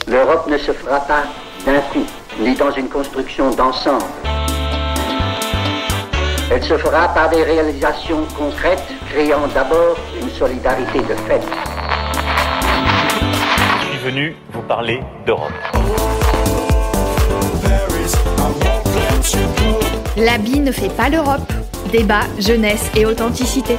L'Europe ne se fera pas d'un coup, ni dans une construction d'ensemble. Elle se fera par des réalisations concrètes, créant d'abord une solidarité de fait. Je suis venu vous parler d'Europe. L'habit ne fait pas l'Europe. Débat, jeunesse et authenticité.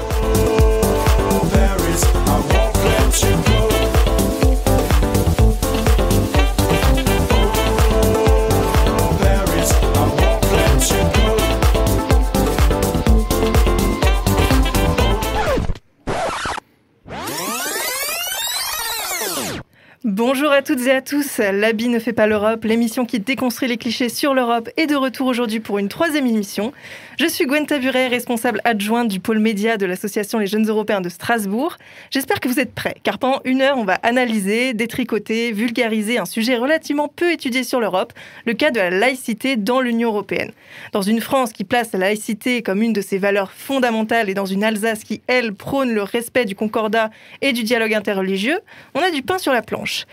Bonjour à toutes et à tous, l'habit ne fait pas l'Europe, l'émission qui déconstruit les clichés sur l'Europe est de retour aujourd'hui pour une 3e émission. Je suis Gwen Taburet, responsable adjointe du pôle média de l'association Les Jeunes Européens de Strasbourg. J'espère que vous êtes prêts, car pendant 1 heure, on va analyser, détricoter, vulgariser un sujet relativement peu étudié sur l'Europe, le cas de la laïcité dans l'Union européenne. Dans une France qui place la laïcité comme une de ses valeurs fondamentales et dans une Alsace qui, elle, prône le respect du concordat et du dialogue interreligieux, on a du pain sur la planche.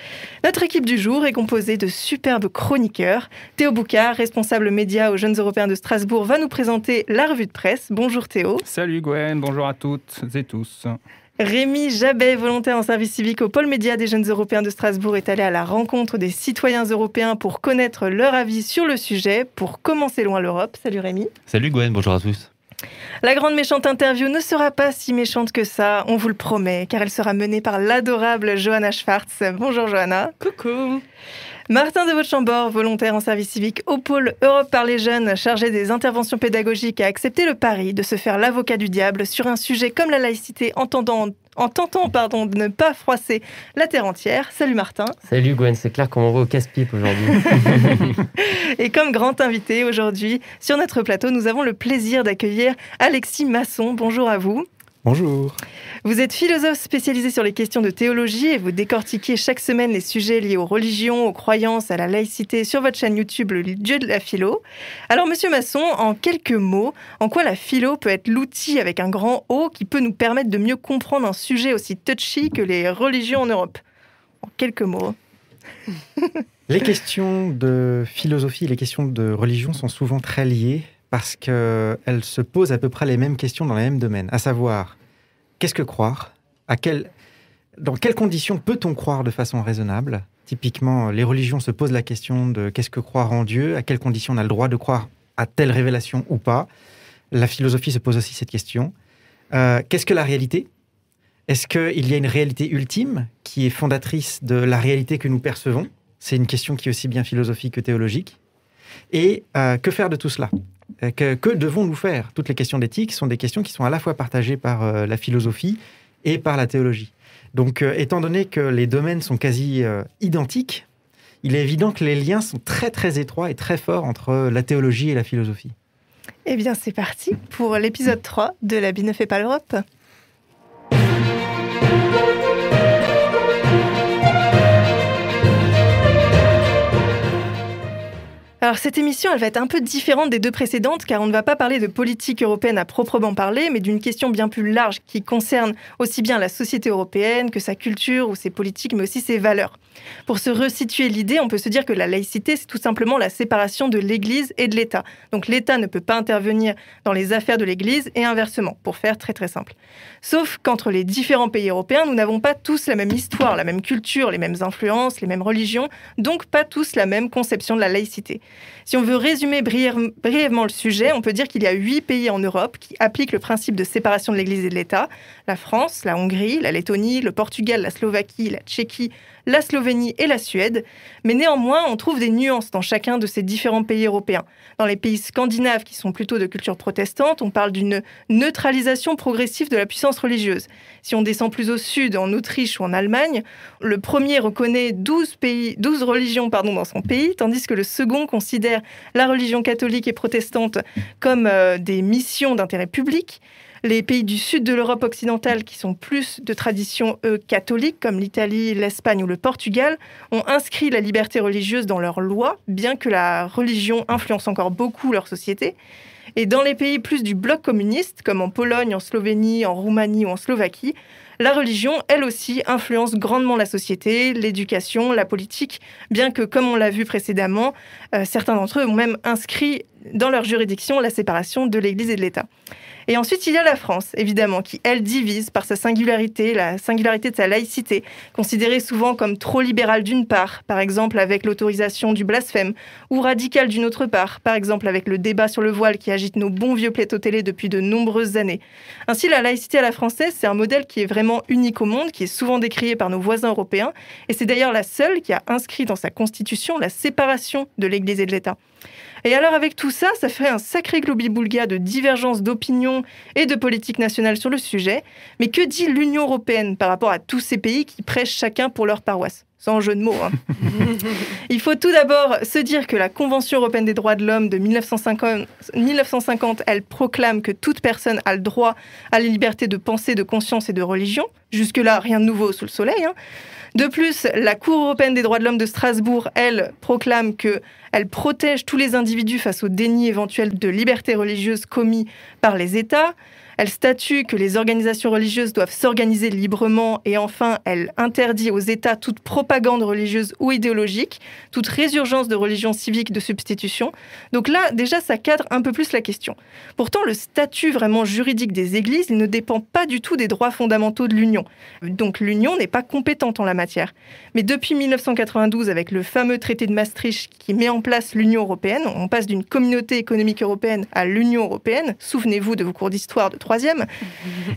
Notre équipe du jour est composée de superbes chroniqueurs. Théo Boucard, responsable média aux Jeunes Européens de Strasbourg, va nous présenter la revue de presse. Bonjour Théo. Salut Gwen, bonjour à toutes et tous. Rémi Jabet, volontaire en service civique au pôle média des Jeunes Européens de Strasbourg, est allé à la rencontre des citoyens européens pour connaître leur avis sur le sujet, pour commencer loin l'Europe. Salut Rémi. Salut Gwen, bonjour à tous. La grande méchante interview ne sera pas si méchante que ça, on vous le promet, car elle sera menée par l'adorable Johanna Schwartz. Bonjour Johanna. Coucou. Martin de Vauchambord, volontaire en service civique au pôle Europe par les jeunes, chargé des interventions pédagogiques, a accepté le pari de se faire l'avocat du diable sur un sujet comme la laïcité en tentant de ne pas froisser la terre entière. Salut Martin. Salut Gwen, c'est clair qu'on m'envoie au casse-pipe aujourd'hui. Et comme grand invité aujourd'hui, sur notre plateau, nous avons le plaisir d'accueillir Alexis Masson. Bonjour à vous. Bonjour. Vous êtes philosophe spécialisé sur les questions de théologie et vous décortiquez chaque semaine les sujets liés aux religions, aux croyances, à la laïcité sur votre chaîne YouTube Le Dieu de la Philo. Alors Monsieur Masson, en quelques mots, en quoi la philo peut être l'outil avec un grand O qui peut nous permettre de mieux comprendre un sujet aussi touchy que les religions en Europe? En quelques mots. Les questions de philosophie, les questions de religion sont souvent très liées parce qu'elles se posent à peu près les mêmes questions dans les mêmes domaines, à savoir, qu'est-ce que croire ? Dans quelles conditions peut-on croire de façon raisonnable ? Typiquement, les religions se posent la question de qu'est-ce que croire en Dieu ? À quelles conditions on a le droit de croire à telle révélation ou pas ? La philosophie se pose aussi cette question. Qu'est-ce que la réalité ? Est-ce qu'il y a une réalité ultime qui est fondatrice de la réalité que nous percevons ? C'est une question qui est aussi bien philosophique que théologique. Et que faire de tout cela ? Que devons-nous faire ? Toutes les questions d'éthique sont des questions qui sont à la fois partagées par la philosophie et par la théologie. Donc, étant donné que les domaines sont quasi identiques, il est évident que les liens sont très très étroits et très forts entre la théologie et la philosophie. Eh bien, c'est parti pour l'épisode 3 de L'habit ne fait pas l'Europe. Alors cette émission, elle va être un peu différente des deux précédentes car on ne va pas parler de politique européenne à proprement parler, mais d'une question bien plus large qui concerne aussi bien la société européenne que sa culture ou ses politiques, mais aussi ses valeurs. Pour se resituer l'idée, on peut se dire que la laïcité, c'est tout simplement la séparation de l'Église et de l'État. Donc l'État ne peut pas intervenir dans les affaires de l'Église et inversement, pour faire très très simple. Sauf qu'entre les différents pays européens, nous n'avons pas tous la même histoire, la même culture, les mêmes influences, les mêmes religions, donc pas tous la même conception de la laïcité. Si on veut résumer brièvement le sujet, on peut dire qu'il y a 8 pays en Europe qui appliquent le principe de séparation de l'Église et de l'État. La France, la Hongrie, la Lettonie, le Portugal, la Slovaquie, la Tchéquie, la Slovénie et la Suède. Mais néanmoins, on trouve des nuances dans chacun de ces différents pays européens. Dans les pays scandinaves, qui sont plutôt de culture protestante, on parle d'une neutralisation progressive de la puissance religieuse. Si on descend plus au sud, en Autriche ou en Allemagne, le premier reconnaît 12 religions dans son pays, tandis que le second considère la religion catholique et protestante comme des missions d'intérêt public. Les pays du sud de l'Europe occidentale, qui sont plus de tradition catholique, comme l'Italie, l'Espagne ou le Portugal, ont inscrit la liberté religieuse dans leurs lois, bien que la religion influence encore beaucoup leur société. Et dans les pays plus du bloc communiste, comme en Pologne, en Slovénie, en Roumanie ou en Slovaquie, la religion, elle aussi, influence grandement la société, l'éducation, la politique, bien que, comme on l'a vu précédemment, certains d'entre eux ont même inscrit dans leur juridiction la séparation de l'Église et de l'État. Et ensuite, il y a la France, évidemment, qui, elle, divise par sa singularité, la singularité de sa laïcité, considérée souvent comme trop libérale d'une part, par exemple avec l'autorisation du blasphème, ou radicale d'une autre part, par exemple avec le débat sur le voile qui agite nos bons vieux plateaux télé depuis de nombreuses années. Ainsi, la laïcité à la française, c'est un modèle qui est vraiment unique au monde, qui est souvent décrié par nos voisins européens, et c'est d'ailleurs la seule qui a inscrit dans sa constitution la séparation de l'Église et de l'État. Et alors avec tout ça, ça fait un sacré globi-boulga de divergences d'opinion et de politique nationale sur le sujet. Mais que dit l'Union européenne par rapport à tous ces pays qui prêchent chacun pour leur paroisse ? Sans jeu de mots. Il faut tout d'abord se dire que la Convention européenne des droits de l'homme de 1950, elle proclame que toute personne a le droit à la liberté de pensée, de conscience et de religion. Jusque-là, rien de nouveau sous le soleil. De plus, la Cour européenne des droits de l'homme de Strasbourg, elle, proclame qu'elle protège tous les individus face au déni éventuel de liberté religieuse commis par les États. Elle statue que les organisations religieuses doivent s'organiser librement et enfin, elle interdit aux États toute propagande religieuse ou idéologique, toute résurgence de religion civique de substitution. Donc là, déjà, ça cadre un peu plus la question. Pourtant, le statut vraiment juridique des églises, il ne dépend pas du tout des droits fondamentaux de l'Union. Donc l'Union n'est pas compétente en la matière. Mais depuis 1992, avec le fameux traité de Maastricht qui met en place l'Union européenne, on passe d'une communauté économique européenne à l'Union européenne. Souvenez-vous de vos cours d'histoire de 3e.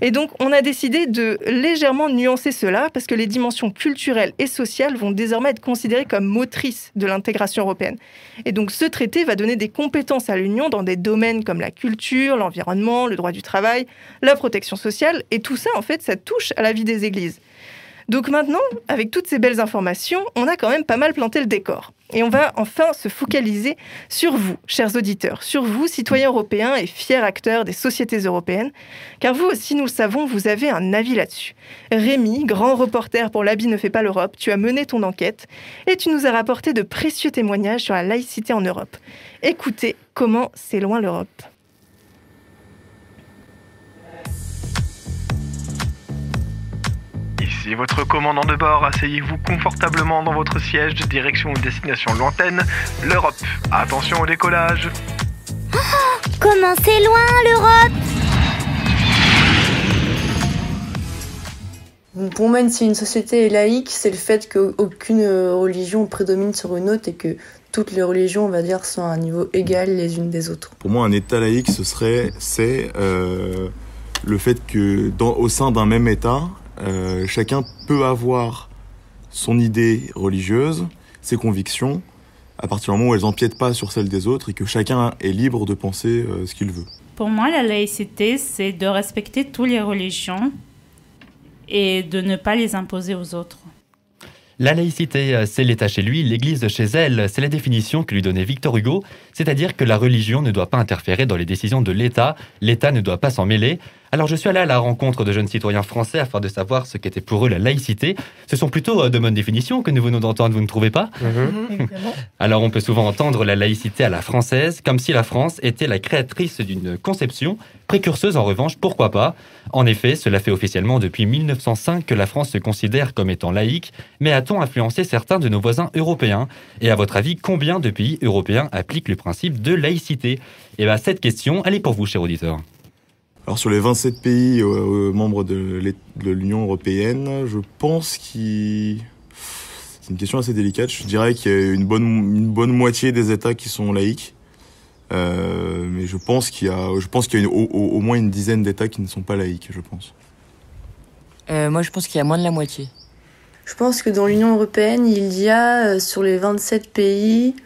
Et donc, on a décidé de légèrement nuancer cela parce que les dimensions culturelles et sociales vont désormais être considérées comme motrices de l'intégration européenne. Et donc, ce traité va donner des compétences à l'Union dans des domaines comme la culture, l'environnement, le droit du travail, la protection sociale. Et tout ça, en fait, ça touche à la vie des églises. Donc maintenant, avec toutes ces belles informations, on a quand même pas mal planté le décor. Et on va enfin se focaliser sur vous, chers auditeurs, sur vous, citoyens européens et fiers acteurs des sociétés européennes, car vous aussi, nous le savons, vous avez un avis là-dessus. Rémi, grand reporter pour L'Habit ne fait pas l'Europe, tu as mené ton enquête et tu nous as rapporté de précieux témoignages sur la laïcité en Europe. Écoutez comment c'est loin l'Europe. Ici votre commandant de bord, asseyez-vous confortablement dans votre siège, direction ou destination lointaine, l'Europe. Attention au décollage. Oh, comment c'est loin l'Europe! Pour moi, si une société est laïque, c'est le fait qu'aucune religion prédomine sur une autre et que toutes les religions, on va dire, sont à un niveau égal les unes des autres. Pour moi, un État laïque, c'est le fait que au sein d'un même État, chacun peut avoir son idée religieuse, ses convictions, à partir du moment où elles n'empiètent pas sur celles des autres et que chacun est libre de penser ce qu'il veut. Pour moi, la laïcité, c'est de respecter toutes les religions et de ne pas les imposer aux autres. La laïcité, c'est l'État chez lui, l'Église chez elle. C'est la définition que lui donnait Victor Hugo, c'est-à-dire que la religion ne doit pas interférer dans les décisions de l'État, l'État ne doit pas s'en mêler. Alors je suis allé à la rencontre de jeunes citoyens français afin de savoir ce qu'était pour eux la laïcité. Ce sont plutôt de bonnes définitions que nous venons d'entendre, vous ne trouvez pas ? Alors on peut souvent entendre la laïcité à la française, comme si la France était la créatrice d'une conception, précurseuse en revanche, pourquoi pas ? En effet, cela fait officiellement depuis 1905 que la France se considère comme étant laïque, mais a-t-on influencé certains de nos voisins européens ? Et à votre avis, combien de pays européens appliquent le principe de laïcité ? Et bien cette question, elle est pour vous, cher auditeur. Alors sur les 27 pays membres de l'Union européenne, je pense c'est une question assez délicate. Je dirais qu'il y a une bonne moitié des États qui sont laïques, mais je pense qu'il y a au moins une dizaine d'États qui ne sont pas laïques, je pense. Moi, je pense qu'il y a moins de la moitié. Je pense que dans l'Union européenne, il y a sur les 27 pays,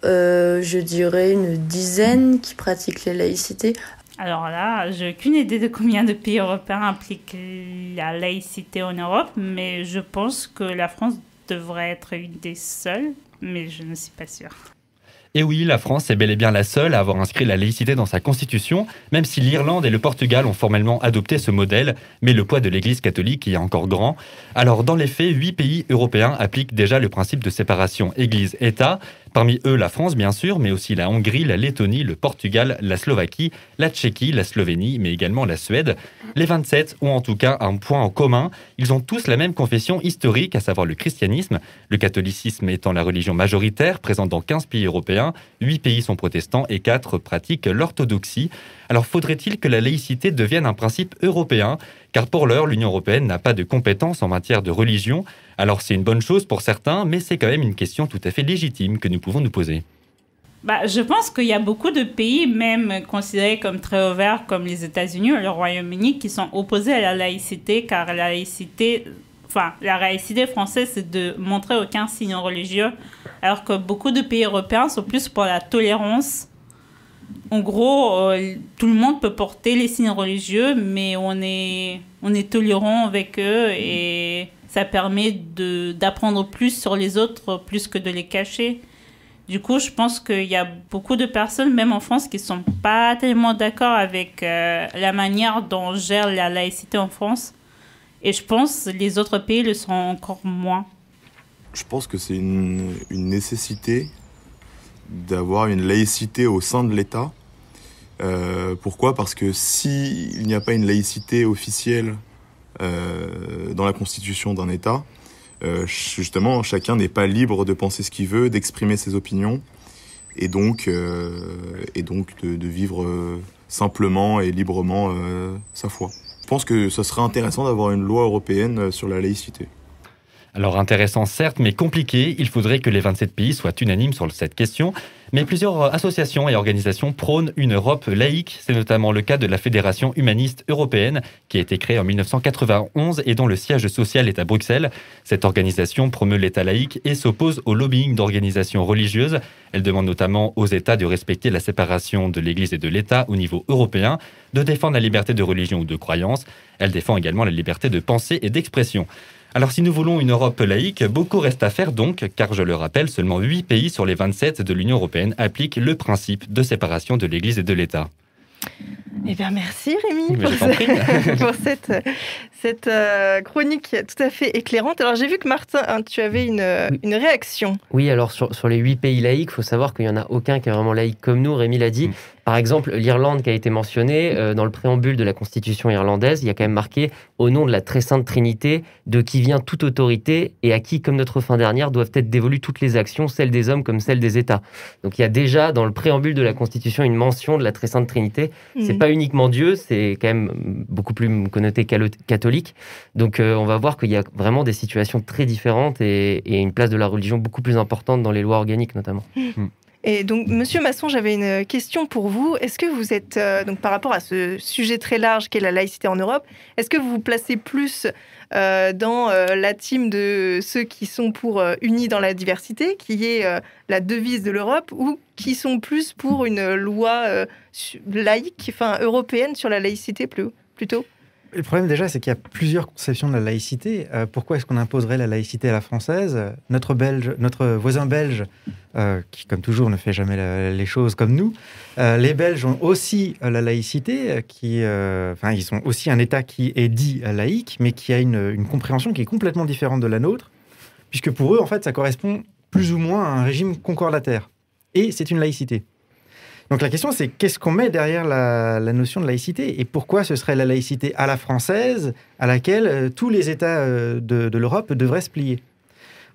je dirais une dizaine qui pratiquent la laïcité. Alors là, j'ai aucune idée de combien de pays européens appliquent la laïcité en Europe, mais je pense que la France devrait être une des seules, mais je ne suis pas sûre. Et oui, la France est bel et bien la seule à avoir inscrit la laïcité dans sa constitution, même si l'Irlande et le Portugal ont formellement adopté ce modèle, mais le poids de l'Église catholique y est encore grand. Alors dans les faits, 8 pays européens appliquent déjà le principe de séparation Église-État. Parmi eux, la France, bien sûr, mais aussi la Hongrie, la Lettonie, le Portugal, la Slovaquie, la Tchéquie, la Slovénie, mais également la Suède. Les 27 ont en tout cas un point en commun. Ils ont tous la même confession historique, à savoir le christianisme. Le catholicisme étant la religion majoritaire, présente dans 15 pays européens. 8 pays sont protestants et 4 pratiquent l'orthodoxie. Alors faudrait-il que la laïcité devienne un principe européen ? Car pour l'heure, l'Union européenne n'a pas de compétences en matière de religion. Alors c'est une bonne chose pour certains, mais c'est quand même une question tout à fait légitime que nous pouvons nous poser. Je pense qu'il y a beaucoup de pays, même considérés comme très ouverts, comme les États-Unis ou le Royaume-Uni, qui sont opposés à la laïcité, car la laïcité française, c'est de montrer aucun signe religieux, alors que beaucoup de pays européens sont plus pour la tolérance. En gros, tout le monde peut porter les signes religieux, mais on est tolérant avec eux et ça permet d'apprendre plus sur les autres, plus que de les cacher. Du coup, je pense qu'il y a beaucoup de personnes, même en France, qui ne sont pas tellement d'accord avec la manière dont on gère la laïcité en France. Et je pense que les autres pays le sont encore moins. Je pense que c'est une nécessité d'avoir une laïcité au sein de l'État. Pourquoi ? Parce que s'il n'y a pas une laïcité officielle dans la constitution d'un État, justement, chacun n'est pas libre de penser ce qu'il veut, d'exprimer ses opinions, et donc de vivre simplement et librement sa foi. Je pense que ce serait intéressant d'avoir une loi européenne sur la laïcité. Alors intéressant certes, mais compliqué. Il faudrait que les 27 pays soient unanimes sur cette question. Mais plusieurs associations et organisations prônent une Europe laïque. C'est notamment le cas de la Fédération humaniste européenne, qui a été créée en 1991 et dont le siège social est à Bruxelles. Cette organisation promeut l'État laïque et s'oppose au lobbying d'organisations religieuses. Elle demande notamment aux États de respecter la séparation de l'Église et de l'État au niveau européen, de défendre la liberté de religion ou de croyance. Elle défend également la liberté de pensée et d'expression. Alors si nous voulons une Europe laïque, beaucoup reste à faire donc, car je le rappelle, seulement 8 pays sur les 27 de l'Union européenne appliquent le principe de séparation de l'Église et de l'État. Eh bien, merci Rémi pour cette chronique tout à fait éclairante. Alors, j'ai vu que Martin, tu avais une réaction. Oui, alors sur les 8 pays laïques, il faut savoir qu'il n'y en a aucun qui est vraiment laïque comme nous, Rémi l'a dit. Par exemple, l'Irlande qui a été mentionnée, dans le préambule de la Constitution irlandaise, il y a quand même marqué « Au nom de la très sainte Trinité, de qui vient toute autorité et à qui, comme notre fin dernière, doivent être dévolues toutes les actions, celles des hommes comme celles des États. » Donc il y a déjà dans le préambule de la Constitution une mention de la très sainte Trinité. C'est pas uniquement Dieu, c'est quand même beaucoup plus connoté catholique. Donc on va voir qu'il y a vraiment des situations très différentes et une place de la religion beaucoup plus importante dans les lois organiques notamment. Et donc, Monsieur Masson, j'avais une question pour vous. Est-ce que vous êtes, donc par rapport à ce sujet très large qu'est la laïcité en Europe, est-ce que vous vous placez plus dans la team de ceux qui sont pour unis dans la diversité, qui est la devise de l'Europe, ou qui sont plus pour une loi laïque, enfin européenne sur la laïcité plutôt ? Le problème déjà, c'est qu'il y a plusieurs conceptions de la laïcité. Pourquoi est-ce qu'on imposerait la laïcité à la française ? Notre voisin belge, qui comme toujours ne fait jamais les choses comme nous, les Belges ont aussi la laïcité, ils sont aussi un État qui est dit laïque, mais qui a une compréhension qui est complètement différente de la nôtre, puisque pour eux, en fait, ça correspond plus ou moins à un régime concordataire. Et c'est une laïcité. Donc la question, c'est qu'est-ce qu'on met derrière la notion de laïcité et pourquoi ce serait la laïcité à la française à laquelle tous les États de l'Europe devraient se plier.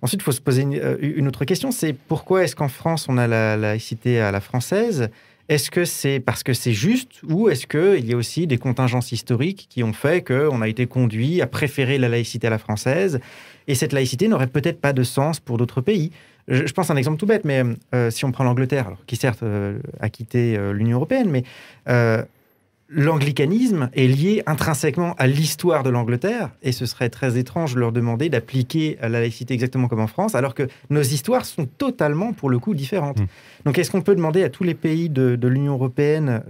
Ensuite, il faut se poser une autre question, c'est pourquoi est-ce qu'en France, on a la laïcité à la française ? Est-ce que c'est parce que c'est juste ou est-ce qu'il y a aussi des contingences historiques qui ont fait qu'on a été conduit à préférer la laïcité à la française et cette laïcité n'aurait peut-être pas de sens pour d'autres pays ? Je pense à un exemple tout bête, mais si on prend l'Angleterre, alors, qui certes a quitté l'Union européenne, mais l'anglicanisme est lié intrinsèquement à l'histoire de l'Angleterre, et ce serait très étrange de leur demander d'appliquer la laïcité exactement comme en France, alors que nos histoires sont totalement, pour le coup, différentes. Donc est-ce qu'on peut demander à tous les pays de l'Union européenne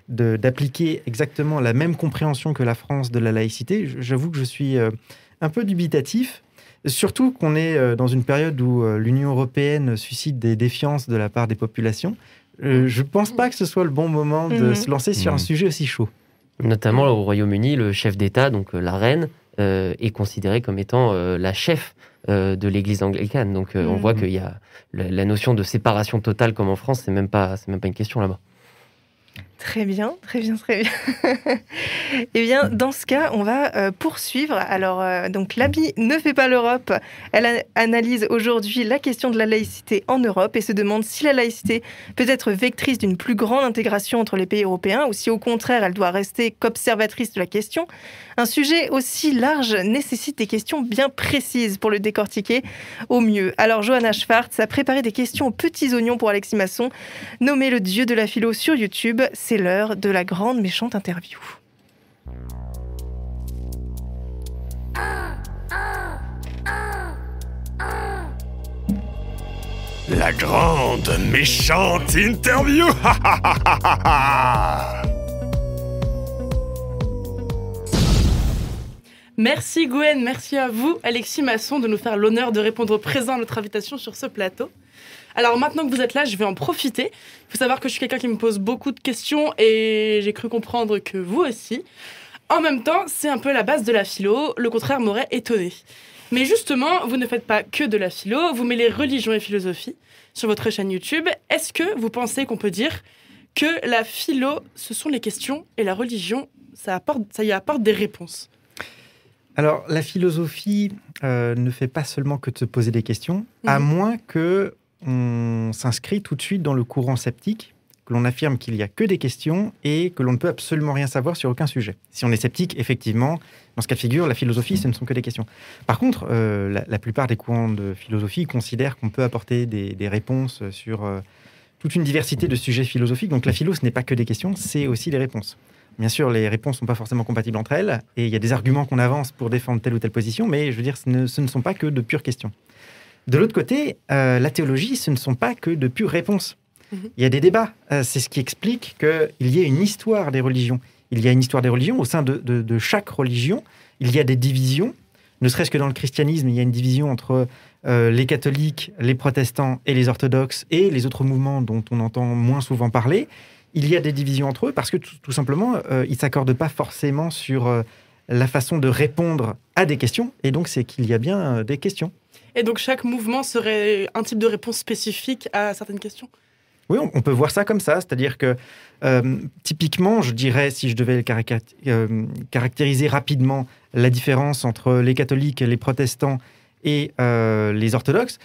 d'appliquer exactement la même compréhension que la France de la laïcité ? J'avoue que je suis un peu dubitatif. Surtout qu'on est dans une période où l'Union européenne suscite des défiances de la part des populations. Je ne pense pas que ce soit le bon moment de se lancer sur un sujet aussi chaud. Notamment au Royaume-Uni, le chef d'État, donc la reine, est considérée comme étant la chef de l'Église anglicane. Donc on voit qu'il y a la notion de séparation totale comme en France, c'est même pas une question là-bas. Très bien. Eh bien, dans ce cas, on va poursuivre. Alors, donc, l'ABI ne fait pas l'Europe. Elle analyse aujourd'hui la question de la laïcité en Europe et se demande si la laïcité peut être vectrice d'une plus grande intégration entre les pays européens ou si, au contraire, elle doit rester qu'observatrice de la question. Un sujet aussi large nécessite des questions bien précises pour le décortiquer au mieux. Alors, Johanna Schwartz a préparé des questions aux petits oignons pour Alexis Masson, nommé le dieu de la philo sur YouTube. C'est l'heure de la grande méchante interview. La grande méchante interview. Merci Gwen, merci à vous Alexis Masson de nous faire l'honneur de répondre présent à notre invitation sur ce plateau. Alors maintenant que vous êtes là, je vais en profiter. Il faut savoir que je suis quelqu'un qui me pose beaucoup de questions et j'ai cru comprendre que vous aussi. En même temps, c'est un peu la base de la philo, le contraire m'aurait étonné. Mais justement, vous ne faites pas que de la philo, vous mêlez religion et philosophie sur votre chaîne YouTube. Est-ce que vous pensez qu'on peut dire que la philo, ce sont les questions et la religion, ça y apporte des réponses ? Alors, la philosophie ne fait pas seulement que de se poser des questions, à moins que on s'inscrit tout de suite dans le courant sceptique, que l'on affirme qu'il n'y a que des questions et que l'on ne peut absolument rien savoir sur aucun sujet. Si on est sceptique, effectivement, dans ce cas de figure, la philosophie, ce ne sont que des questions. Par contre, la plupart des courants de philosophie considèrent qu'on peut apporter des réponses sur toute une diversité de sujets philosophiques. Donc la philo, ce n'est pas que des questions, c'est aussi des réponses. Bien sûr, les réponses ne sont pas forcément compatibles entre elles, et il y a des arguments qu'on avance pour défendre telle ou telle position, mais je veux dire, ce ne sont pas que de pures questions. De l'autre côté, la théologie, ce ne sont pas que de pures réponses. Il y a des débats. C'est ce qui explique qu'il y ait une histoire des religions. Il y a une histoire des religions. Au sein de chaque religion, il y a des divisions. Ne serait-ce que dans le christianisme, il y a une division entre les catholiques, les protestants et les orthodoxes et les autres mouvements dont on entend moins souvent parler. Il y a des divisions entre eux parce que tout simplement, ils ne s'accordent pas forcément sur la façon de répondre à des questions. Et donc, c'est qu'il y a bien des questions. Et donc, chaque mouvement serait un type de réponse spécifique à certaines questions ? Oui, on peut voir ça comme ça. C'est-à-dire que, typiquement, je dirais, si je devais caractériser rapidement la différence entre les catholiques, les protestants et les orthodoxes,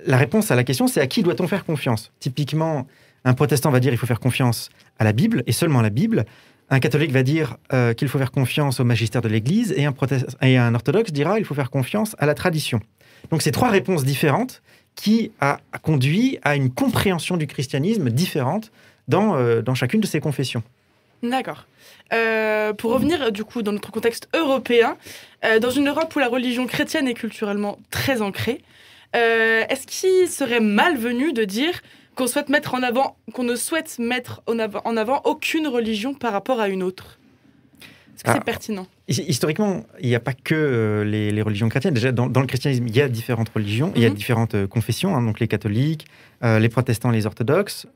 la réponse à la question, c'est à qui doit-on faire confiance ? Typiquement, un protestant va dire qu'il faut faire confiance à la Bible, et seulement à la Bible. Un catholique va dire qu'il faut faire confiance au magistère de l'Église, et un orthodoxe dira qu'il faut faire confiance à la tradition. Donc, c'est trois réponses différentes qui a conduit à une compréhension du christianisme différente dans chacune de ces confessions. D'accord. Pour revenir du coup dans notre contexte européen, dans une Europe où la religion chrétienne est culturellement très ancrée, est-ce qu'il serait malvenu de dire qu'on ne souhaite mettre en avant aucune religion par rapport à une autre ? Est-ce que c'est pertinent ? Historiquement, il n'y a pas que les religions chrétiennes. Déjà, dans le christianisme, il y a différentes religions, il y a différentes confessions, donc les catholiques, les protestants, les orthodoxes,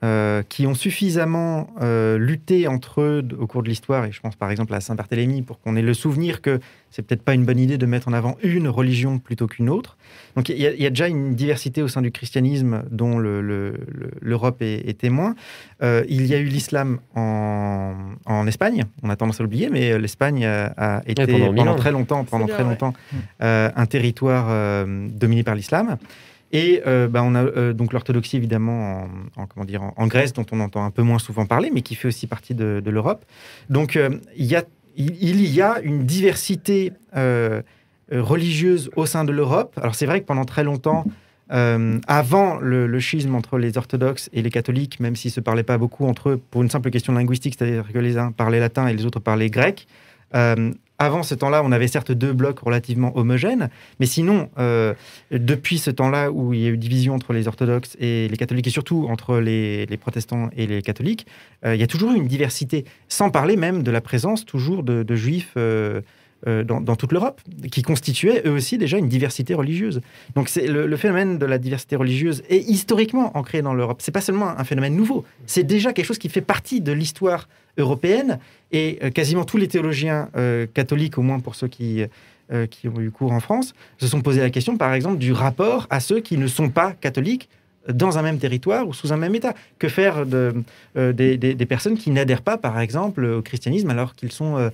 qui ont suffisamment lutté entre eux au cours de l'histoire, et je pense par exemple à Saint-Barthélemy, pour qu'on ait le souvenir que c'est peut-être pas une bonne idée de mettre en avant une religion plutôt qu'une autre. Donc il y a déjà une diversité au sein du christianisme dont l'Europe est témoin. Il y a eu l'islam en Espagne, on a tendance à l'oublier, mais l'Espagne a été pendant très longtemps un territoire dominé par l'islam. Et on a donc l'orthodoxie évidemment en Grèce, dont on entend un peu moins souvent parler, mais qui fait aussi partie de l'Europe. Donc il y a une diversité religieuse au sein de l'Europe. Alors c'est vrai que pendant très longtemps, avant le schisme entre les orthodoxes et les catholiques, même s'ils ne se parlaient pas beaucoup entre eux pour une simple question linguistique, c'est-à-dire que les uns parlaient latin et les autres parlaient grec, avant ce temps-là, on avait certes deux blocs relativement homogènes, mais sinon, depuis ce temps-là où il y a eu division entre les orthodoxes et les catholiques, et surtout entre les protestants et les catholiques, il y a toujours eu une diversité, sans parler même de la présence toujours de juifs dans toute l'Europe, qui constituaient eux aussi déjà une diversité religieuse. Donc le phénomène de la diversité religieuse est historiquement ancré dans l'Europe. C'est pas seulement un phénomène nouveau, c'est déjà quelque chose qui fait partie de l'histoire européenne, et quasiment tous les théologiens catholiques, au moins pour ceux qui qui ont eu cours en France se sont posé la question, par exemple, du rapport à ceux qui ne sont pas catholiques dans un même territoire ou sous un même État. Que faire des personnes qui n'adhèrent pas, par exemple, au christianisme alors qu'ils sont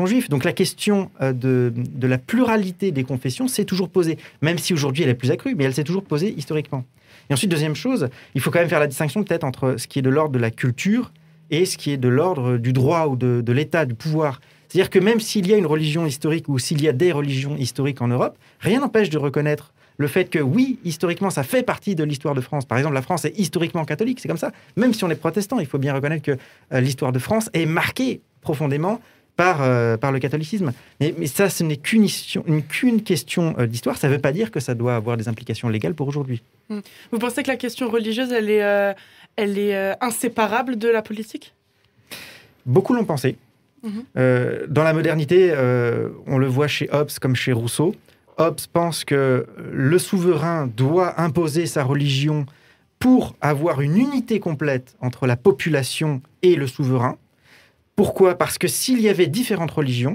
juifs? Donc la question de la pluralité des confessions s'est toujours posée, même si aujourd'hui elle est plus accrue, mais elle s'est toujours posée historiquement. Et ensuite, deuxième chose, il faut quand même faire la distinction peut-être entre ce qui est de l'ordre de la culture et ce qui est de l'ordre du droit ou de l'État, du pouvoir. C'est-à-dire que même s'il y a une religion historique ou s'il y a des religions historiques en Europe, rien n'empêche de reconnaître le fait que, oui, historiquement, ça fait partie de l'histoire de France. Par exemple, la France est historiquement catholique, c'est comme ça. Même si on est protestant, il faut bien reconnaître que l'histoire de France est marquée profondément par le catholicisme. Mais ça, ce n'est qu'une question d'histoire. Ça ne veut pas dire que ça doit avoir des implications légales pour aujourd'hui. Vous pensez que la question religieuse, elle est inséparable de la politique? Beaucoup l'ont pensé. Dans la modernité, on le voit chez Hobbes comme chez Rousseau. Hobbes pense que le souverain doit imposer sa religion pour avoir une unité complète entre la population et le souverain. Pourquoi ? Parce que s'il y avait différentes religions,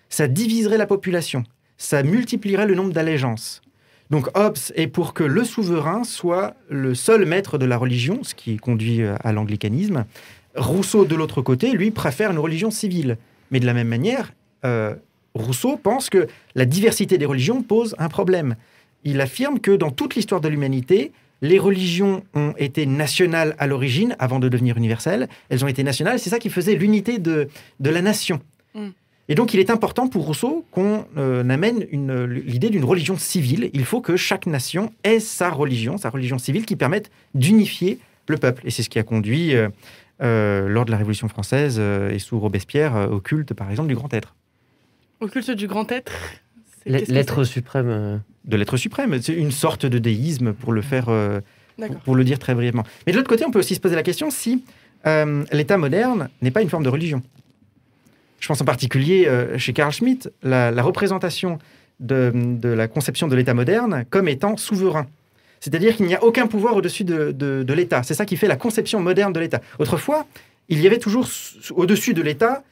ça diviserait la population, ça multiplierait le nombre d'allégeances. Donc Hobbes est pour que le souverain soit le seul maître de la religion, ce qui conduit à l'anglicanisme. Rousseau, de l'autre côté, lui, préfère une religion civile. Mais de la même manière, Rousseau pense que la diversité des religions pose un problème. Il affirme que dans toute l'histoire de l'humanité, les religions ont été nationales à l'origine, avant de devenir universelles. Elles ont été nationales, c'est ça qui faisait l'unité de la nation. Et donc, il est important pour Rousseau qu'on amène l'idée d'une religion civile. Il faut que chaque nation ait sa religion civile, qui permette d'unifier le peuple. Et c'est ce qui a conduit, lors de la Révolution française et sous Robespierre, au culte, par exemple, du grand être. Au culte du grand être, l'être suprême. De l'être suprême. C'est une sorte de déisme, pour le faire, pour le dire très brièvement. Mais de l'autre côté, on peut aussi se poser la question si l'État moderne n'est pas une forme de religion. Je pense en particulier chez Carl Schmitt, la représentation de la conception de l'État moderne comme étant souverain. C'est-à-dire qu'il n'y a aucun pouvoir au-dessus de l'État. C'est ça qui fait la conception moderne de l'État. Autrefois, il y avait toujours au-dessus de l'État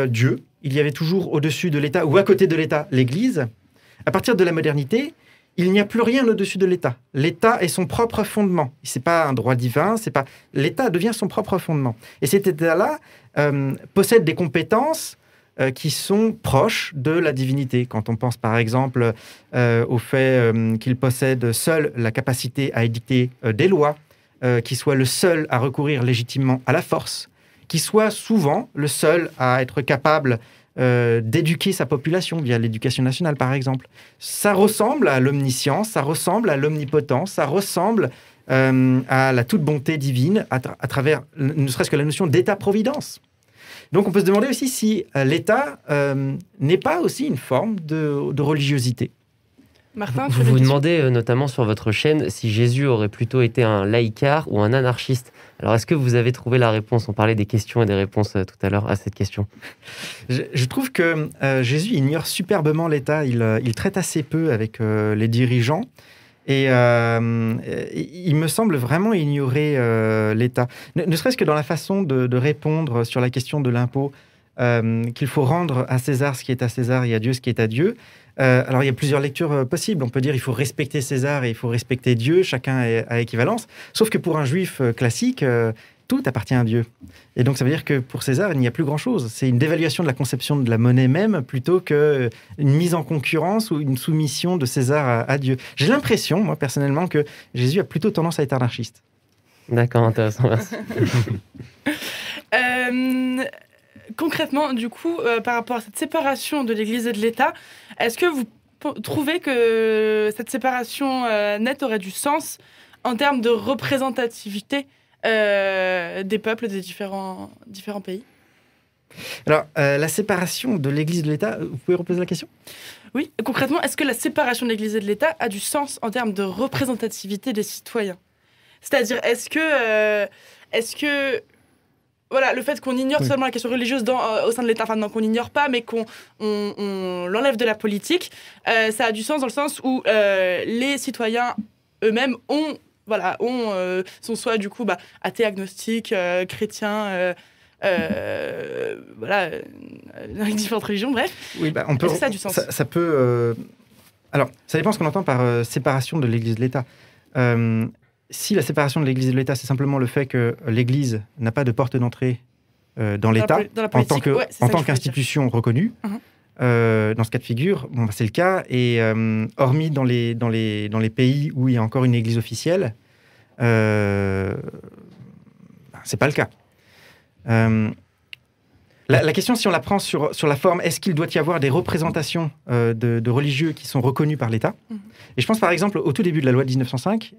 Dieu. Il y avait toujours au-dessus de l'État ou à côté de l'État l'Église. À partir de la modernité, il n'y a plus rien au-dessus de l'État. L'État est son propre fondement. Ce n'est pas un droit divin, l'État devient son propre fondement. Et cet État-là possède des compétences qui sont proches de la divinité. Quand on pense par exemple au fait qu'il possède seul la capacité à édicter des lois, qu'il soit le seul à recourir légitimement à la force, qu'il soit souvent le seul à être capable d'éduquer sa population via l'éducation nationale, par exemple. Ça ressemble à l'omniscience, ça ressemble à l'omnipotence, ça ressemble à la toute-bonté divine à travers ne serait-ce que la notion d'État-providence. Donc on peut se demander aussi si l'État n'est pas aussi une forme de religiosité. Martin, vous vous demandez notamment sur votre chaîne si Jésus aurait plutôt été un laïcard ou un anarchiste. Alors est-ce que vous avez trouvé la réponse? On parlait des questions et des réponses tout à l'heure à cette question. Je trouve que Jésus ignore superbement l'État. Il traite assez peu avec les dirigeants. Et il me semble vraiment ignorer l'État. Ne serait-ce que dans la façon de répondre sur la question de l'impôt, qu'il faut rendre à César ce qui est à César et à Dieu ce qui est à Dieu. Alors, il y a plusieurs lectures possibles. On peut dire qu'il faut respecter César et il faut respecter Dieu, chacun à équivalence. Sauf que pour un juif classique, tout appartient à Dieu. Et donc, ça veut dire que pour César, il n'y a plus grand-chose. C'est une dévaluation de la conception de la monnaie même, plutôt qu'une mise en concurrence ou une soumission de César à Dieu. J'ai l'impression, moi, personnellement, que Jésus a plutôt tendance à être anarchiste. D'accord, intéressant, merci. Concrètement, du coup, par rapport à cette séparation de l'Église et de l'État, est-ce que vous trouvez que cette séparation nette aurait du sens en termes de représentativité des peuples des différents pays? Alors, la séparation de l'Église et de l'État, vous pouvez reposer la question? Oui, concrètement, est-ce que la séparation de l'Église et de l'État a du sens en termes de représentativité des citoyens? C'est-à-dire, est-ce que voilà, le fait qu'on ignore seulement la question religieuse au sein de l'État, enfin non, qu'on n'ignore pas, mais qu'on l'enlève de la politique, ça a du sens dans le sens où les citoyens eux-mêmes sont soit du coup athées, agnostiques, chrétiens, avec différentes religions, bref. Oui, on peut, est-ce que ça a du sens? Ça peut... Alors, ça dépend ce qu'on entend par séparation de l'Église et de l'État. Si la séparation de l'Église et de l'État, c'est simplement le fait que l'Église n'a pas de porte d'entrée dans l'État, en tant qu'institution reconnue, dans ce cas de figure, c'est le cas. Et hormis dans les pays où il y a encore une Église officielle, c'est pas le cas. La question, si on la prend sur la forme, est-ce qu'il doit y avoir des représentations de religieux qui sont reconnus par l'État? Et je pense par exemple, au tout début de la loi de 1905,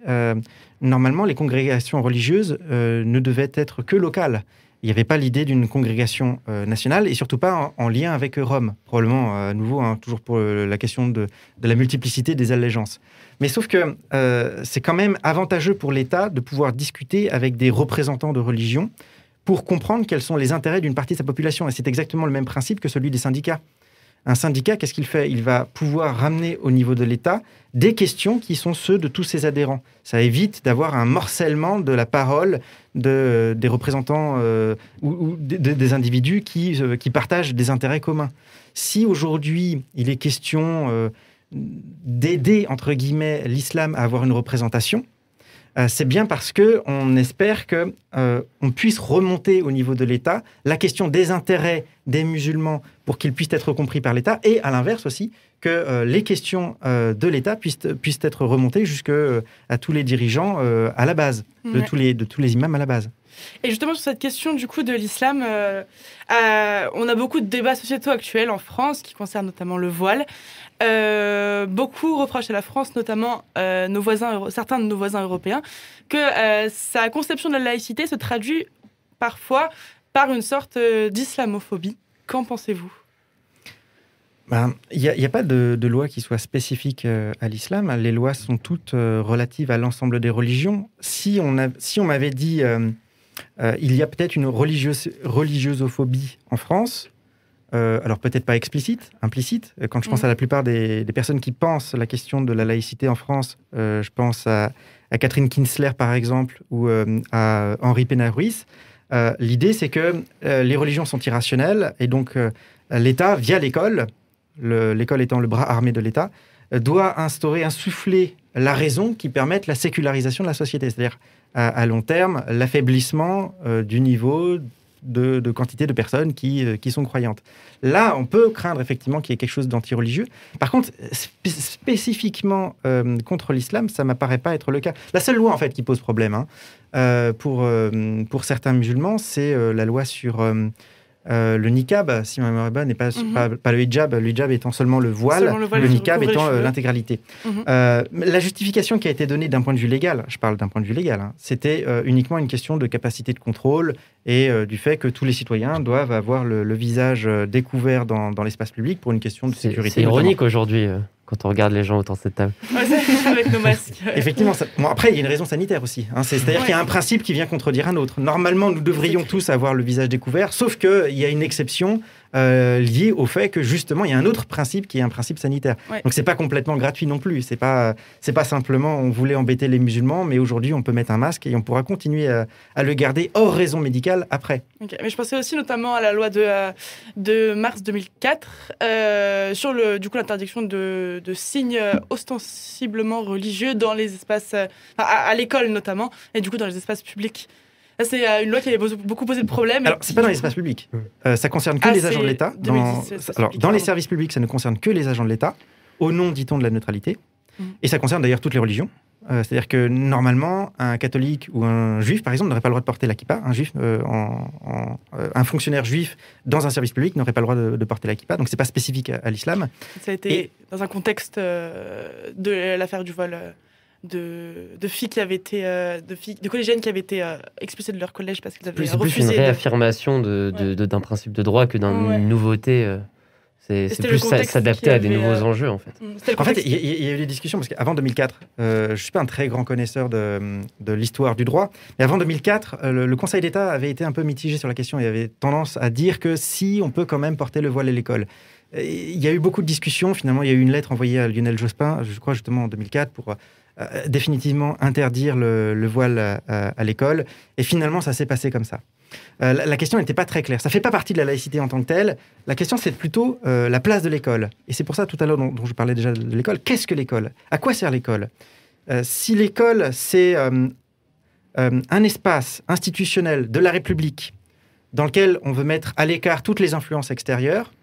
normalement, les congrégations religieuses ne devaient être que locales. Il n'y avait pas l'idée d'une congrégation nationale, et surtout pas en lien avec Rome. Probablement, à nouveau, toujours pour la question de la multiplicité des allégeances. Mais sauf que c'est quand même avantageux pour l'État de pouvoir discuter avec des représentants de religion pour comprendre quels sont les intérêts d'une partie de sa population. Et c'est exactement le même principe que celui des syndicats. Un syndicat, qu'est-ce qu'il fait? Il va pouvoir ramener au niveau de l'État des questions qui sont ceux de tous ses adhérents. Ça évite d'avoir un morcellement de la parole des représentants ou des individus qui partagent des intérêts communs. Si aujourd'hui, il est question d'aider, entre guillemets, l'islam à avoir une représentation, c'est bien parce qu'on espère qu'on puisse remonter au niveau de l'État la question des intérêts des musulmans pour qu'ils puissent être compris par l'État, et à l'inverse aussi, que les questions de l'État puissent être remontées jusqu'à tous les dirigeants à la base, de tous les imams à la base. Et justement, sur cette question du coup de l'islam, on a beaucoup de débats sociétaux actuels en France qui concernent notamment le voile. Beaucoup reprochent à la France, notamment certains de nos voisins européens, que sa conception de la laïcité se traduit parfois par une sorte d'islamophobie. Qu'en pensez-vous? Il n'y a pas de loi qui soit spécifique à l'islam. Les lois sont toutes relatives à l'ensemble des religions. Si on m'avait dit il y a peut-être une religiosophobie en France, alors peut-être pas explicite, implicite. Quand je pense à la plupart des personnes qui pensent la question de la laïcité en France, je pense à Catherine Kinsler par exemple, ou à Henri Pénard-Ruiz. L'idée c'est que les religions sont irrationnelles, et donc l'État, via l'école, l'école étant le bras armé de l'État, doit insuffler la raison qui permette la sécularisation de la société, c'est-à-dire à long terme l'affaiblissement du niveau de quantité de personnes qui sont croyantes. Là, on peut craindre effectivement qu'il y ait quelque chose d'anti-religieux. Par contre, spécifiquement contre l'islam, ça ne m'apparaît pas être le cas. La seule loi en fait qui pose problème pour certains musulmans, c'est la loi sur le niqab, si ma mémoire est bonne, n'est pas le hijab étant seulement le voile, le niqab étant l'intégralité. La justification qui a été donnée d'un point de vue légal, je parle d'un point de vue légal, c'était uniquement une question de capacité de contrôle et du fait que tous les citoyens doivent avoir le visage découvert dans l'espace public pour une question de sécurité. C'est ironique aujourd'hui quand on regarde les gens autour de cette table. Avec nos masques. Effectivement. Après, il y a une raison sanitaire aussi. C'est-à-dire qu'il y a un principe qui vient contredire un autre. Normalement, nous devrions tous avoir le visage découvert, sauf qu'il y a une exception liée au fait que, justement, il y a un autre principe qui est un principe sanitaire. Ouais. Donc, c'est pas complètement gratuit non plus. C'est pas simplement on voulait embêter les musulmans, mais aujourd'hui, on peut mettre un masque et on pourra continuer à le garder hors raison médicale après. Okay. Mais je pensais aussi notamment à la loi de mars 2004 sur l'interdiction de signes ostensiblement religieux dans les espaces, à l'école notamment, et du coup dans les espaces publics. C'est une loi qui avait beaucoup posé de problèmes. Alors, c'est pas dans les espaces publics. Ça concerne que les agents de l'État. Dans les services publics, ça ne concerne que les agents de l'État, au nom, dit-on, de la neutralité. Et ça concerne d'ailleurs toutes les religions. C'est-à-dire que normalement, un catholique ou un juif, par exemple, n'aurait pas le droit de porter la kippa. Un fonctionnaire juif dans un service public n'aurait pas le droit de porter la kippa. Donc, c'est pas spécifique à l'islam. Ça a été dans un contexte de l'affaire du vol. De filles qui avaient été de collégiennes qui avaient été expulsées de leur collège parce qu'elles avaient refusé. C'est plus une réaffirmation d'un principe de droit que d'une nouveauté. C'est plus s'adapter à des nouveaux enjeux, en fait. En fait, il y a eu des discussions, parce qu'avant 2004, je ne suis pas un très grand connaisseur de l'histoire du droit, mais avant 2004, le Conseil d'État avait été un peu mitigé sur la question et avait tendance à dire que si on peut quand même porter le voile à l'école. Il y a eu beaucoup de discussions. Finalement, il y a eu une lettre envoyée à Lionel Jospin, je crois justement en 2004, pour définitivement interdire le voile à l'école. Et finalement, ça s'est passé comme ça. La question n'était pas très claire. Ça ne fait pas partie de la laïcité en tant que telle. La question, c'est plutôt la place de l'école. Et c'est pour ça, tout à l'heure, dont je parlais déjà de l'école. Qu'est-ce que l'école ? À quoi sert l'école ? Si l'école, c'est un espace institutionnel de la République dans lequel on veut mettre à l'écart toutes les influences extérieures,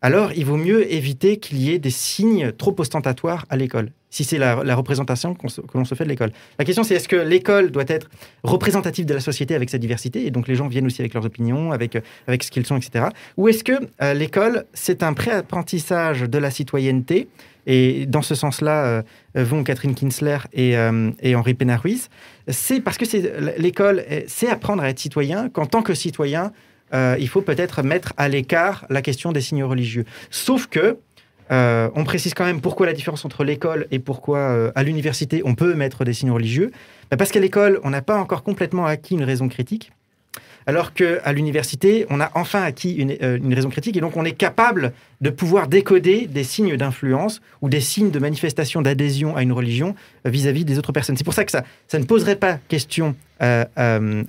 alors il vaut mieux éviter qu'il y ait des signes trop ostentatoires à l'école, si c'est la représentation que l'on se fait de l'école. La question, c'est est-ce que l'école doit être représentative de la société avec sa diversité, et donc les gens viennent aussi avec leurs opinions, avec ce qu'ils sont, etc. Ou est-ce que l'école, c'est un pré-apprentissage de la citoyenneté, et dans ce sens-là vont Catherine Kinsler et Henri Pénard-Ruiz. C'est parce que l'école, c'est apprendre à être citoyen, qu'en tant que citoyen, il faut peut-être mettre à l'écart la question des signes religieux. Sauf que, on précise quand même pourquoi la différence entre l'école et pourquoi à l'université on peut mettre des signes religieux. Parce qu'à l'école, on n'a pas encore complètement acquis une raison critique, alors qu'à l'université, on a enfin acquis une raison critique, et donc on est capable de pouvoir décoder des signes d'influence ou des signes de manifestation d'adhésion à une religion vis-à-vis des autres personnes. C'est pour ça que ça ne poserait pas question à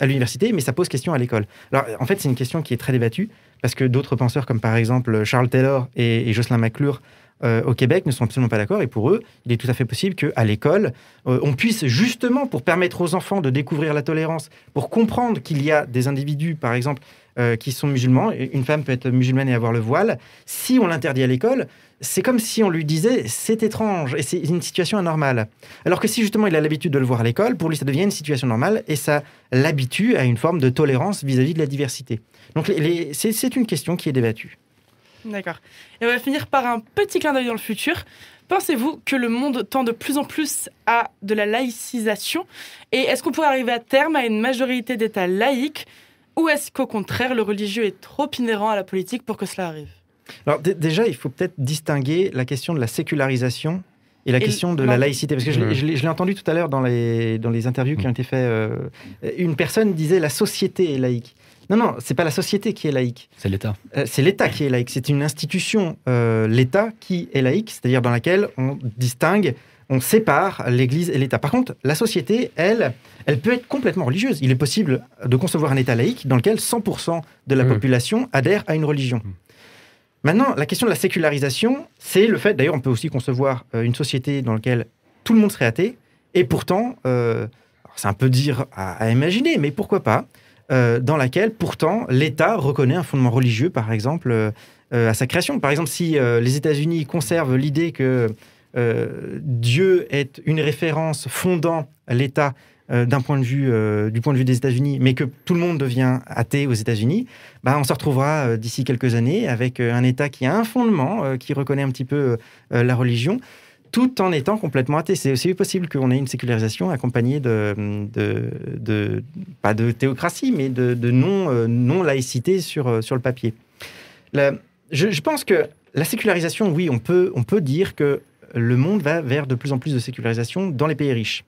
l'université, mais ça pose question à l'école. Alors, en fait, c'est une question qui est très débattue, parce que d'autres penseurs, comme par exemple Charles Taylor et Jocelyn McClure, au Québec, ne sont absolument pas d'accord. Et pour eux, il est tout à fait possible qu'à l'école, on puisse justement, pour permettre aux enfants de découvrir la tolérance, pour comprendre qu'il y a des individus, par exemple, qui sont musulmans, une femme peut être musulmane et avoir le voile, si on l'interdit à l'école, c'est comme si on lui disait « c'est étrange » et c'est une situation anormale. Alors que si justement il a l'habitude de le voir à l'école, pour lui ça devient une situation normale et ça l'habitue à une forme de tolérance vis-à-vis de la diversité. Donc c'est une question qui est débattue. D'accord. Et on va finir par un petit clin d'œil dans le futur. Pensez-vous que le monde tend de plus en plus à de la laïcisation ? Et est-ce qu'on pourrait arriver à terme à une majorité d'États laïques ? Ou est-ce qu'au contraire, le religieux est trop inhérent à la politique pour que cela arrive ? Alors déjà, il faut peut-être distinguer la question de la sécularisation et la question de la laïcité. Parce que je l'ai entendu tout à l'heure dans les interviews qui ont été faites. Une personne disait « la société est laïque ». Non, c'est pas la société qui est laïque. C'est l'État. C'est l'État qui est laïque. C'est une institution, l'État, qui est laïque, c'est-à-dire dans laquelle on distingue, on sépare l'Église et l'État. Par contre, la société, elle peut être complètement religieuse. Il est possible de concevoir un État laïque dans lequel 100% de la population adhère à une religion. Maintenant, la question de la sécularisation, c'est le fait, d'ailleurs on peut aussi concevoir une société dans laquelle tout le monde serait athée, et pourtant, c'est un peu dire à imaginer, mais pourquoi pas, dans laquelle, pourtant, l'État reconnaît un fondement religieux, par exemple, à sa création. Par exemple, si les États-Unis conservent l'idée que Dieu est une référence fondant l'État du point de vue des États-Unis, mais que tout le monde devient athée aux États-Unis, on se retrouvera d'ici quelques années avec un État qui a un fondement, qui reconnaît un petit peu la religion, tout en étant complètement athée. C'est aussi possible qu'on ait une sécularisation accompagnée pas de théocratie, mais de non-laïcité sur le papier. Je pense que la sécularisation, oui, on peut dire que le monde va vers de plus en plus de sécularisation dans les pays riches.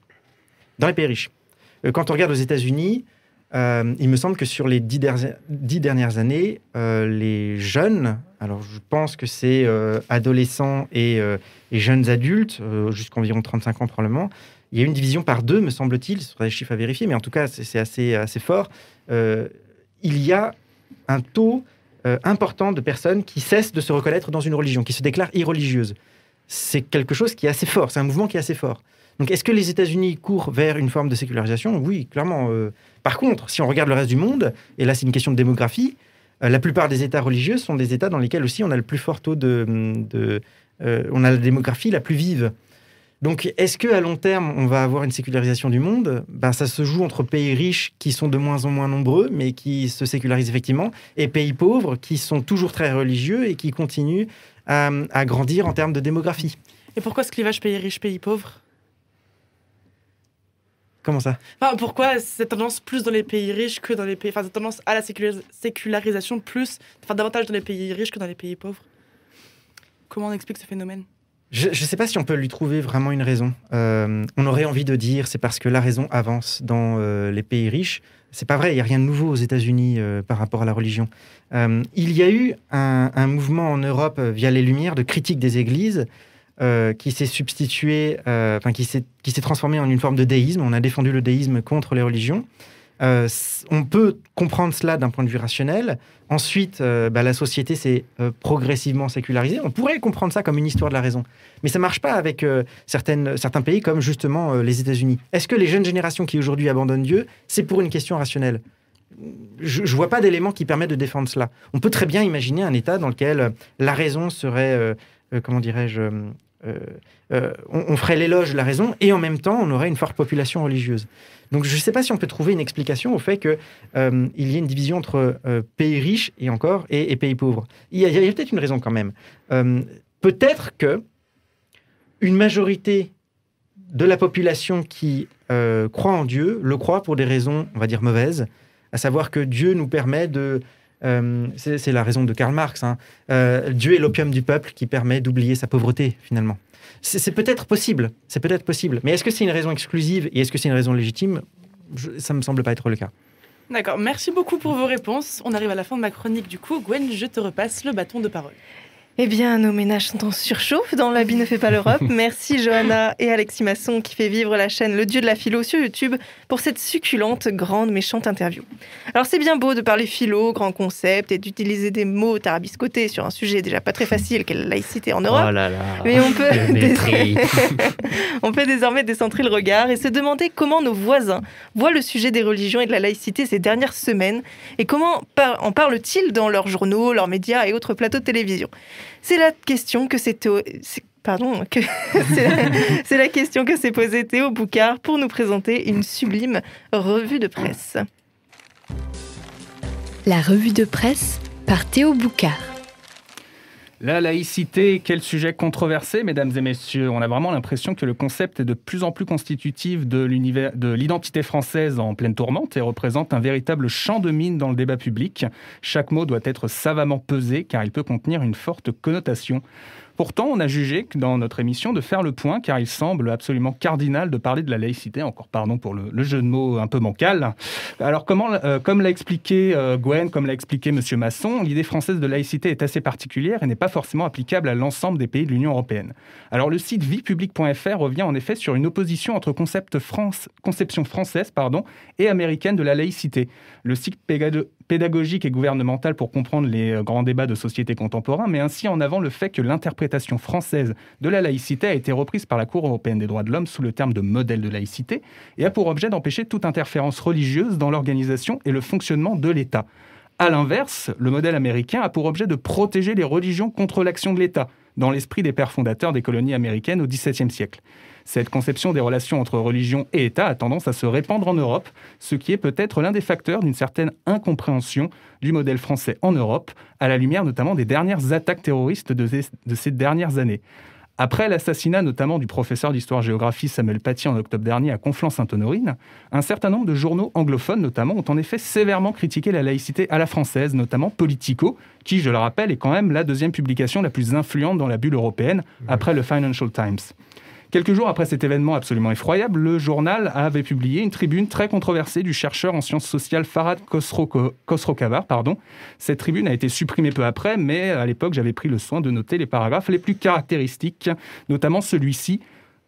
Quand on regarde aux États-Unis, il me semble que sur les 10 dernières années, les jeunes, alors je pense que c'est adolescents et jeunes adultes, jusqu'à environ 35 ans probablement, il y a une division par 2, me semble-t-il, ce sera des chiffres à vérifier, mais en tout cas c'est assez fort. Il y a un taux important de personnes qui cessent de se reconnaître dans une religion, qui se déclarent irreligieuses. C'est quelque chose qui est assez fort, c'est un mouvement qui est assez fort. Donc, est-ce que les États-Unis courent vers une forme de sécularisation ? Oui, clairement. Par contre, si on regarde le reste du monde, et là c'est une question de démographie, la plupart des États religieux sont des États dans lesquels aussi on a le plus fort taux on a la démographie la plus vive. Donc, est-ce qu'à long terme, on va avoir une sécularisation du monde ? Ça se joue entre pays riches qui sont de moins en moins nombreux, mais qui se sécularisent effectivement, et pays pauvres qui sont toujours très religieux et qui continuent à grandir en termes de démographie. Et pourquoi ce clivage pays riches, pays pauvres ? Comment ça ? Pourquoi cette tendance plus dans les pays riches que dans les pays... cette tendance à la sécularisation davantage dans les pays riches que dans les pays pauvres ? Comment on explique ce phénomène ? Je ne sais pas si on peut lui trouver vraiment une raison. On aurait envie de dire c'est parce que la raison avance dans les pays riches. C'est pas vrai, il n'y a rien de nouveau aux États-Unis par rapport à la religion. Il y a eu un mouvement en Europe via les Lumières de critique des églises qui s'est substitué, qui s'est transformé en une forme de déisme. On a défendu le déisme contre les religions. On peut comprendre cela d'un point de vue rationnel. Ensuite, la société s'est progressivement sécularisée. On pourrait comprendre ça comme une histoire de la raison. Mais ça ne marche pas avec certains pays comme justement les États-Unis. Est-ce que les jeunes générations qui aujourd'hui abandonnent Dieu, c'est pour une question rationnelle ? Je ne vois pas d'éléments qui permettent de défendre cela. On peut très bien imaginer un État dans lequel la raison serait, on ferait l'éloge de la raison et en même temps, on aurait une forte population religieuse. Donc, je ne sais pas si on peut trouver une explication au fait qu'il y ait une division entre pays riches et pays pauvres. Il y a peut-être une raison quand même. Peut-être que une majorité de la population qui croit en Dieu le croit pour des raisons, on va dire, mauvaises, à savoir que Dieu nous permet de... c'est la raison de Karl Marx. Dieu est l'opium du peuple qui permet d'oublier sa pauvreté, finalement. C'est peut-être possible. Mais est-ce que c'est une raison exclusive et est-ce que c'est une raison légitime ? Ça ne me semble pas être le cas. D'accord, merci beaucoup pour vos réponses. On arrive à la fin de ma chronique du coup. Gwen, je te repasse le bâton de parole. Eh bien, nos ménages sont en surchauffe dans L'habit ne fait pas l'Europe. Merci Johanna et Alexis Masson qui fait vivre la chaîne Le Dieu de la Philo sur YouTube pour cette succulente, grande, méchante interview. Alors c'est bien beau de parler philo, grand concept et d'utiliser des mots tarabiscotés sur un sujet déjà pas très facile qu'est la laïcité en Europe. Oh là là, mais on peut désormais décentrer le regard et se demander comment nos voisins voient le sujet des religions et de la laïcité ces dernières semaines et comment en parlent-ils dans leurs journaux, leurs médias et autres plateaux de télévision. C'est la question que s'est posée Théo Boucard pour nous présenter une sublime revue de presse. La revue de presse par Théo Boucard. La laïcité, quel sujet controversé, mesdames et messieurs. On a vraiment l'impression que le concept est de plus en plus constitutif de l'identité française en pleine tourmente et représente un véritable champ de mine dans le débat public. Chaque mot doit être savamment pesé car il peut contenir une forte connotation. Pourtant, on a jugé dans notre émission de faire le point, car il semble absolument cardinal de parler de la laïcité. Encore pardon pour le jeu de mots un peu bancal. Alors, comme l'a expliqué Gwen, comme l'a expliqué Monsieur Masson, l'idée française de laïcité est assez particulière et n'est pas forcément applicable à l'ensemble des pays de l'Union européenne. Alors, le site viepublique.fr revient en effet sur une opposition entre conception française et américaine de la laïcité. Le site pédagogique et gouvernemental pour comprendre les grands débats de société contemporains, met ainsi en avant le fait que l'interprétation française de la laïcité a été reprise par la Cour européenne des droits de l'homme sous le terme de modèle de laïcité et a pour objet d'empêcher toute interférence religieuse dans l'organisation et le fonctionnement de l'État. À l'inverse, le modèle américain a pour objet de protéger les religions contre l'action de l'État, dans l'esprit des pères fondateurs des colonies américaines au XVIIe siècle. Cette conception des relations entre religion et État a tendance à se répandre en Europe, ce qui est peut-être l'un des facteurs d'une certaine incompréhension du modèle français en Europe, à la lumière notamment des dernières attaques terroristes de ces dernières années. Après l'assassinat notamment du professeur d'histoire-géographie Samuel Paty en octobre dernier à Conflans-Sainte-Honorine, un certain nombre de journaux anglophones notamment ont en effet sévèrement critiqué la laïcité à la française, notamment Politico, qui, je le rappelle, est quand même la deuxième publication la plus influente dans la bulle européenne, après le Financial Times. Quelques jours après cet événement absolument effroyable, le journal avait publié une tribune très controversée du chercheur en sciences sociales Farhad Khosrokhavar. Cette tribune a été supprimée peu après, mais à l'époque, j'avais pris le soin de noter les paragraphes les plus caractéristiques, notamment celui-ci,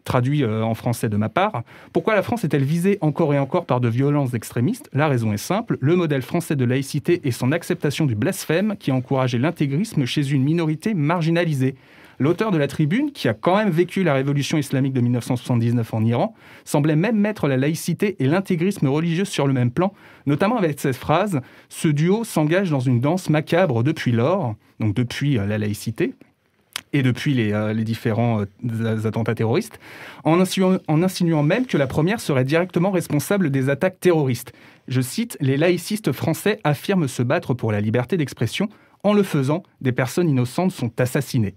traduit en français de ma part. Pourquoi la France est-elle visée encore et encore par de violences extrémistes ? La raison est simple, le modèle français de laïcité et son acceptation du blasphème qui a encouragé l'intégrisme chez une minorité marginalisée. L'auteur de la tribune, qui a quand même vécu la révolution islamique de 1979 en Iran, semblait même mettre la laïcité et l'intégrisme religieux sur le même plan, notamment avec cette phrase « Ce duo s'engage dans une danse macabre depuis lors », donc depuis la laïcité, et depuis les différents attentats terroristes, en insinuant même que la première serait directement responsable des attaques terroristes. Je cite « Les laïcistes français affirment se battre pour la liberté d'expression. En le faisant, des personnes innocentes sont assassinées. »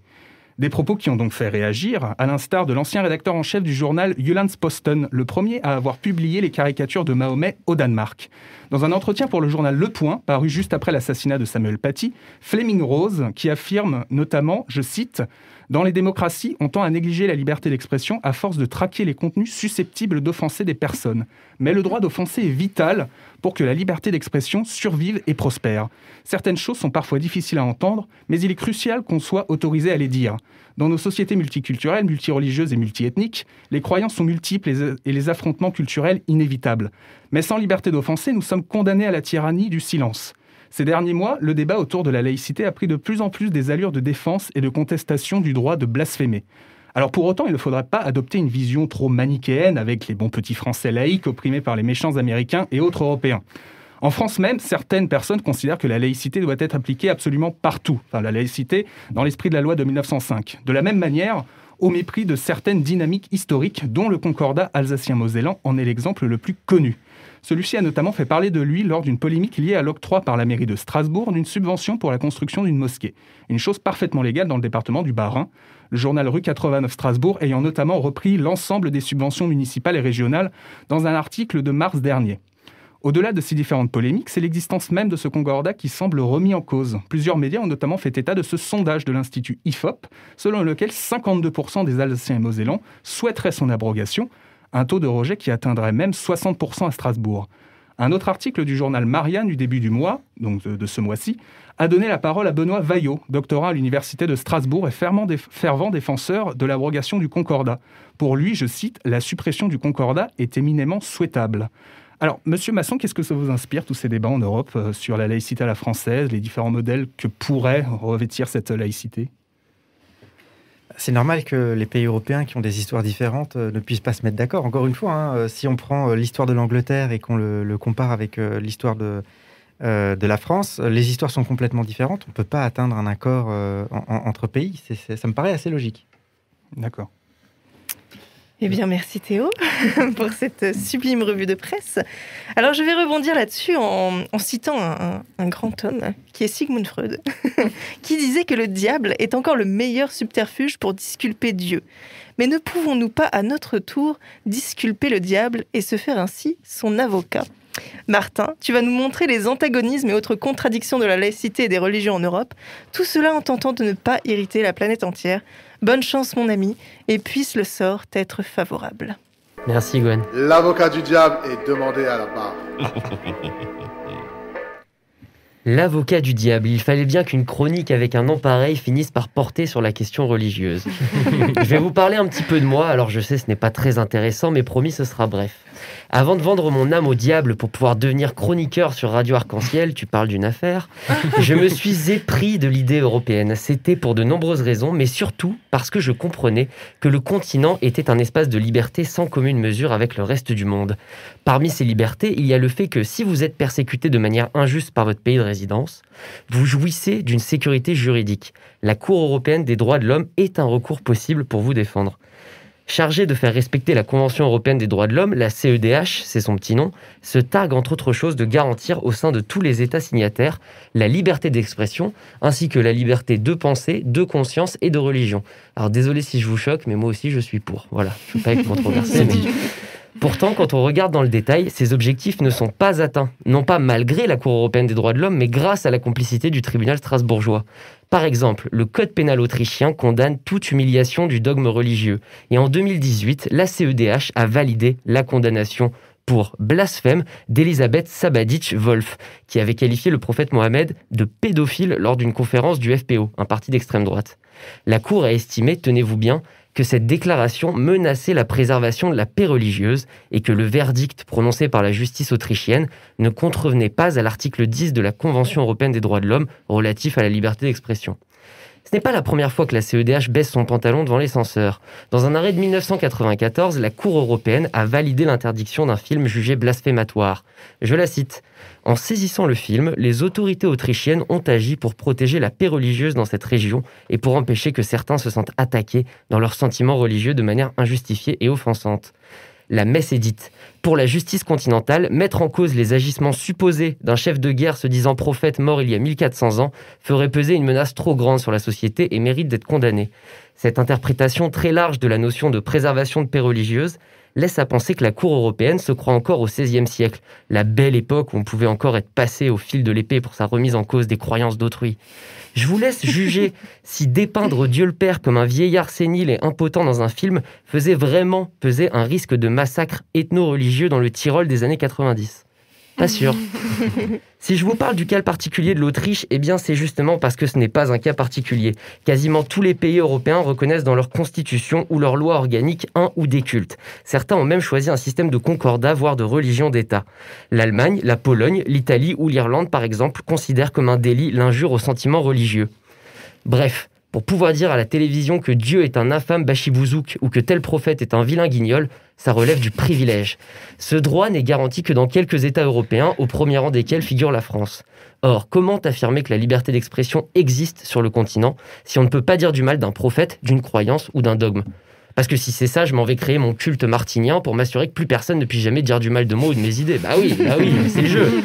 Des propos qui ont donc fait réagir, à l'instar de l'ancien rédacteur en chef du journal Jyllands-Posten, le premier à avoir publié les caricatures de Mahomet au Danemark. Dans un entretien pour le journal Le Point, paru juste après l'assassinat de Samuel Paty, Fleming Rose, qui affirme notamment, je cite, « Dans les démocraties, on tend à négliger la liberté d'expression à force de traquer les contenus susceptibles d'offenser des personnes. Mais le droit d'offenser est vital pour que la liberté d'expression survive et prospère. Certaines choses sont parfois difficiles à entendre, mais il est crucial qu'on soit autorisé à les dire. Dans nos sociétés multiculturelles, multireligieuses et multiethniques, les croyances sont multiples et les affrontements culturels inévitables. Mais sans liberté d'offenser, nous sommes condamnés à la tyrannie du silence. Ces derniers mois, le débat autour de la laïcité a pris de plus en plus des allures de défense et de contestation du droit de blasphémer. Alors pour autant, il ne faudrait pas adopter une vision trop manichéenne avec les bons petits Français laïcs opprimés par les méchants Américains et autres Européens. En France même, certaines personnes considèrent que la laïcité doit être appliquée absolument partout. Enfin, la laïcité dans l'esprit de la loi de 1905. De la même manière, au mépris de certaines dynamiques historiques, dont le Concordat alsacien-mosellan en est l'exemple le plus connu. Celui-ci a notamment fait parler de lui lors d'une polémique liée à l'octroi par la mairie de Strasbourg d'une subvention pour la construction d'une mosquée. Une chose parfaitement légale dans le département du Bas-Rhin. Le journal Rue 89 Strasbourg ayant notamment repris l'ensemble des subventions municipales et régionales dans un article de mars dernier. Au-delà de ces différentes polémiques, c'est l'existence même de ce concordat qui semble remis en cause. Plusieurs médias ont notamment fait état de ce sondage de l'Institut IFOP, selon lequel 52% des Alsaciens et Mosellans souhaiteraient son abrogation, un taux de rejet qui atteindrait même 60% à Strasbourg. Un autre article du journal Marianne du début du mois, donc de ce mois-ci, a donné la parole à Benoît Vaillot, doctorant à l'Université de Strasbourg et fervent défenseur de l'abrogation du Concordat. Pour lui, je cite, « La suppression du Concordat est éminemment souhaitable ». Alors, Monsieur Masson, qu'est-ce que ça vous inspire, tous ces débats en Europe sur la laïcité à la française, les différents modèles que pourrait revêtir cette laïcité ? C'est normal que les pays européens qui ont des histoires différentes ne puissent pas se mettre d'accord. Encore une fois, si on prend l'histoire de l'Angleterre et qu'on le compare avec l'histoire de la France, les histoires sont complètement différentes. On ne peut pas atteindre un accord entre pays. Ça me paraît assez logique. D'accord. Eh bien, merci Théo pour cette sublime revue de presse. Alors, je vais rebondir là-dessus en citant un grand homme qui est Sigmund Freud, qui disait que le diable est encore le meilleur subterfuge pour disculper Dieu. Mais ne pouvons-nous pas, à notre tour, disculper le diable et se faire ainsi son avocat ? Martin, tu vas nous montrer les antagonismes et autres contradictions de la laïcité et des religions en Europe, tout cela en tentant de ne pas irriter la planète entière. Bonne chance mon ami, et puisse le sort t'être favorable. Merci Gwen. L'avocat du diable est demandé à la barre. L'avocat du diable, il fallait bien qu'une chronique avec un nom pareil finisse par porter sur la question religieuse. Je vais vous parler un petit peu de moi, alors je sais ce n'est pas très intéressant, mais promis ce sera bref. Avant de vendre mon âme au diable pour pouvoir devenir chroniqueur sur Radio Arc-en-Ciel, tu parles d'une affaire, je me suis épris de l'idée européenne. C'était pour de nombreuses raisons, mais surtout parce que je comprenais que le continent était un espace de liberté sans commune mesure avec le reste du monde. Parmi ces libertés, il y a le fait que si vous êtes persécuté de manière injuste par votre pays de résidence, vous jouissez d'une sécurité juridique. La Cour européenne des droits de l'homme est un recours possible pour vous défendre. Chargée de faire respecter la Convention européenne des droits de l'homme, la CEDH, c'est son petit nom, se targue entre autres choses de garantir au sein de tous les États signataires la liberté d'expression ainsi que la liberté de pensée, de conscience et de religion. Alors désolé si je vous choque, mais moi aussi je suis pour. Voilà, je ne veux pas être controversé. Mais... Pourtant, quand on regarde dans le détail, ces objectifs ne sont pas atteints. Non pas malgré la Cour européenne des droits de l'homme, mais grâce à la complicité du tribunal strasbourgeois. Par exemple, le code pénal autrichien condamne toute humiliation du dogme religieux. Et en 2018, la CEDH a validé la condamnation pour blasphème d'Elisabeth Sabadic-Wolf, qui avait qualifié le prophète Mohammed de pédophile lors d'une conférence du FPO, un parti d'extrême droite. La Cour a estimé, tenez-vous bien, que cette déclaration menaçait la préservation de la paix religieuse et que le verdict prononcé par la justice autrichienne ne contrevenait pas à l'article 10 de la Convention européenne des droits de l'homme relatif à la liberté d'expression. Ce n'est pas la première fois que la CEDH baisse son pantalon devant les censeurs. Dans un arrêt de 1994, la Cour européenne a validé l'interdiction d'un film jugé blasphématoire. Je la cite. « En saisissant le film, les autorités autrichiennes ont agi pour protéger la paix religieuse dans cette région et pour empêcher que certains se sentent attaqués dans leurs sentiments religieux de manière injustifiée et offensante. » La messe est dite. Pour la justice continentale, mettre en cause les agissements supposés d'un chef de guerre se disant prophète mort il y a 1400 ans ferait peser une menace trop grande sur la société et mérite d'être condamné. Cette interprétation très large de la notion de préservation de paix religieuse laisse à penser que la Cour européenne se croit encore au XVIe siècle, la belle époque où on pouvait encore être passé au fil de l'épée pour sa remise en cause des croyances d'autrui. Je vous laisse juger si dépeindre Dieu le Père comme un vieillard sénile et impotent dans un film faisait vraiment peser un risque de massacre ethno-religieux dans le Tyrol des années 90. Pas sûr. Si je vous parle du cas particulier de l'Autriche, eh bien c'est justement parce que ce n'est pas un cas particulier. Quasiment tous les pays européens reconnaissent dans leur constitution ou leur loi organique un ou des cultes. Certains ont même choisi un système de concordat, voire de religion d'État. L'Allemagne, la Pologne, l'Italie ou l'Irlande, par exemple, considèrent comme un délit l'injure aux sentiments religieux. Bref, pour pouvoir dire à la télévision que Dieu est un infâme bachibouzouk ou que tel prophète est un vilain guignol, ça relève du privilège. Ce droit n'est garanti que dans quelques États européens, au premier rang desquels figure la France. Or, comment affirmer que la liberté d'expression existe sur le continent si on ne peut pas dire du mal d'un prophète, d'une croyance ou d'un dogme ? Parce que si c'est ça, je m'en vais créer mon culte martinien pour m'assurer que plus personne ne puisse jamais dire du mal de moi ou de mes idées. Bah oui, c'est le jeu.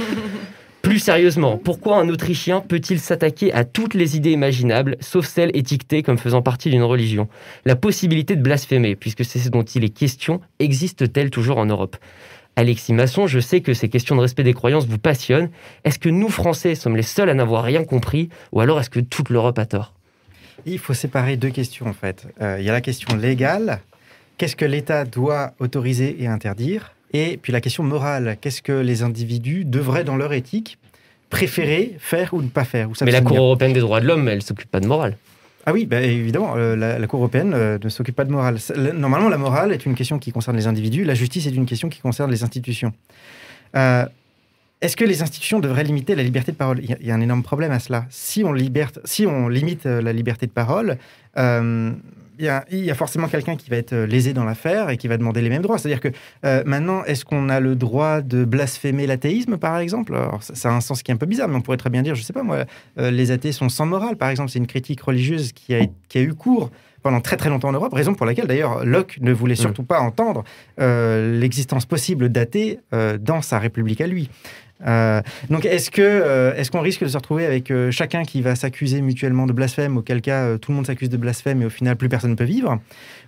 Plus sérieusement, pourquoi un Autrichien peut-il s'attaquer à toutes les idées imaginables, sauf celles étiquetées comme faisant partie d'une religion ? La possibilité de blasphémer, puisque c'est ce dont il est question, existe-t-elle toujours en Europe ? Alexis Masson, je sais que ces questions de respect des croyances vous passionnent. Est-ce que nous, Français, sommes les seuls à n'avoir rien compris, ou alors est-ce que toute l'Europe a tort ? Il faut séparer deux questions, en fait. Il y a la question légale, qu'est-ce que l'État doit autoriser et interdire ? Et puis la question morale, qu'est-ce que les individus devraient, dans leur éthique, préférer faire ou ne pas faire ou Mais la Cour européenne des droits de l'homme, elle ne s'occupe pas de morale. Ah oui, évidemment, la Cour européenne ne s'occupe pas de morale. Normalement, la morale est une question qui concerne les individus, la justice est une question qui concerne les institutions. Est-ce que les institutions devraient limiter la liberté de parole ? Il y a un énorme problème à cela. Si on limite la liberté de parole, il y a forcément quelqu'un qui va être lésé dans l'affaire et qui va demander les mêmes droits. C'est-à-dire que maintenant, est-ce qu'on a le droit de blasphémer l'athéisme, par exemple ? Alors, ça a un sens qui est un peu bizarre, mais on pourrait très bien dire, je ne sais pas moi, les athées sont sans morale, par exemple. C'est une critique religieuse qui a eu cours pendant très très longtemps en Europe, raison pour laquelle d'ailleurs Locke ne voulait surtout pas entendre l'existence possible d'athées dans sa République à lui. Donc est-ce qu'on risque de se retrouver avec chacun qui va s'accuser mutuellement de blasphème, auquel cas tout le monde s'accuse de blasphème et au final plus personne ne peut vivre ?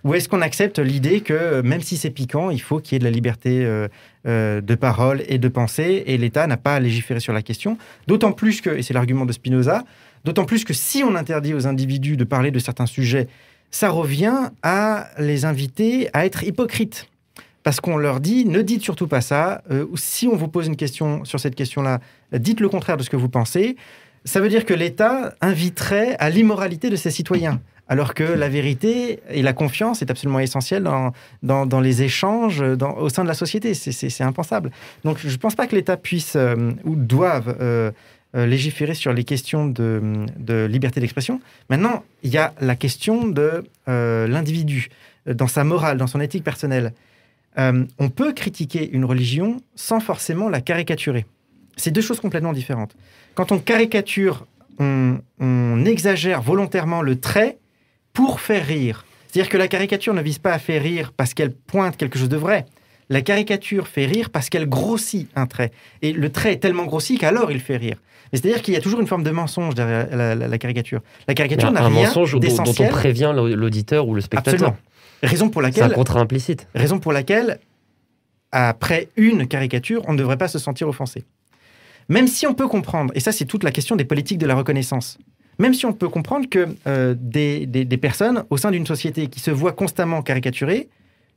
Ou est-ce qu'on accepte l'idée que même si c'est piquant, il faut qu'il y ait de la liberté de parole et de pensée et l'État n'a pas à légiférer sur la question, d'autant plus que, et c'est l'argument de Spinoza, d'autant plus que si on interdit aux individus de parler de certains sujets, ça revient à les inviter à être hypocrites. Parce qu'on leur dit, ne dites surtout pas ça. Si on vous pose une question sur cette question-là, dites le contraire de ce que vous pensez. Ça veut dire que l'État inviterait à l'immoralité de ses citoyens. Alors que la vérité et la confiance est absolument essentielle dans les échanges au sein de la société. C'est impensable. Donc je ne pense pas que l'État puisse ou doive légiférer sur les questions de liberté d'expression. Maintenant, il y a la question de l'individu, dans sa morale, dans son éthique personnelle. On peut critiquer une religion sans forcément la caricaturer. C'est deux choses complètement différentes. Quand on caricature, on exagère volontairement le trait pour faire rire. C'est-à-dire que la caricature ne vise pas à faire rire parce qu'elle pointe quelque chose de vrai. La caricature fait rire parce qu'elle grossit un trait. Et le trait est tellement grossi qu'alors il fait rire. C'est-à-dire qu'il y a toujours une forme de mensonge derrière la caricature. La caricature n'a rien d'essentiel. Un mensonge dont on prévient l'auditeur ou le spectateur. Absolument. Raison pour laquelle, c'est un contrat implicite. Raison pour laquelle, après une caricature, on ne devrait pas se sentir offensé. Même si on peut comprendre, et ça c'est toute la question des politiques de la reconnaissance, même si on peut comprendre que des personnes au sein d'une société qui se voient constamment caricaturées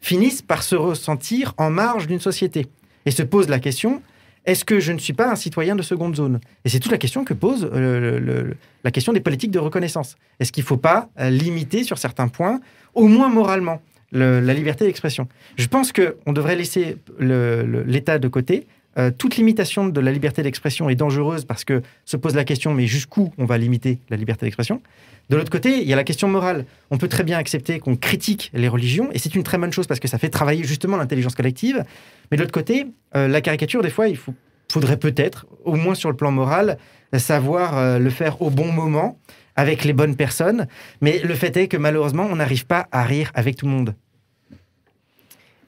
finissent par se ressentir en marge d'une société et se posent la question, est-ce que je ne suis pas un citoyen de seconde zone ? Et c'est toute la question que pose la question des politiques de reconnaissance. Est-ce qu'il ne faut pas limiter sur certains points, au moins moralement, la liberté d'expression ? Je pense qu'on devrait laisser l'État de côté. Toute limitation de la liberté d'expression est dangereuse parce que se pose la question, mais jusqu'où on va limiter la liberté d'expression ? De l'autre côté, il y a la question morale. On peut très bien accepter qu'on critique les religions, et c'est une très bonne chose parce que ça fait travailler justement l'intelligence collective. Mais de l'autre côté, la caricature, des fois, il faudrait peut-être, au moins sur le plan moral, savoir le faire au bon moment, avec les bonnes personnes. Mais le fait est que malheureusement, on n'arrive pas à rire avec tout le monde.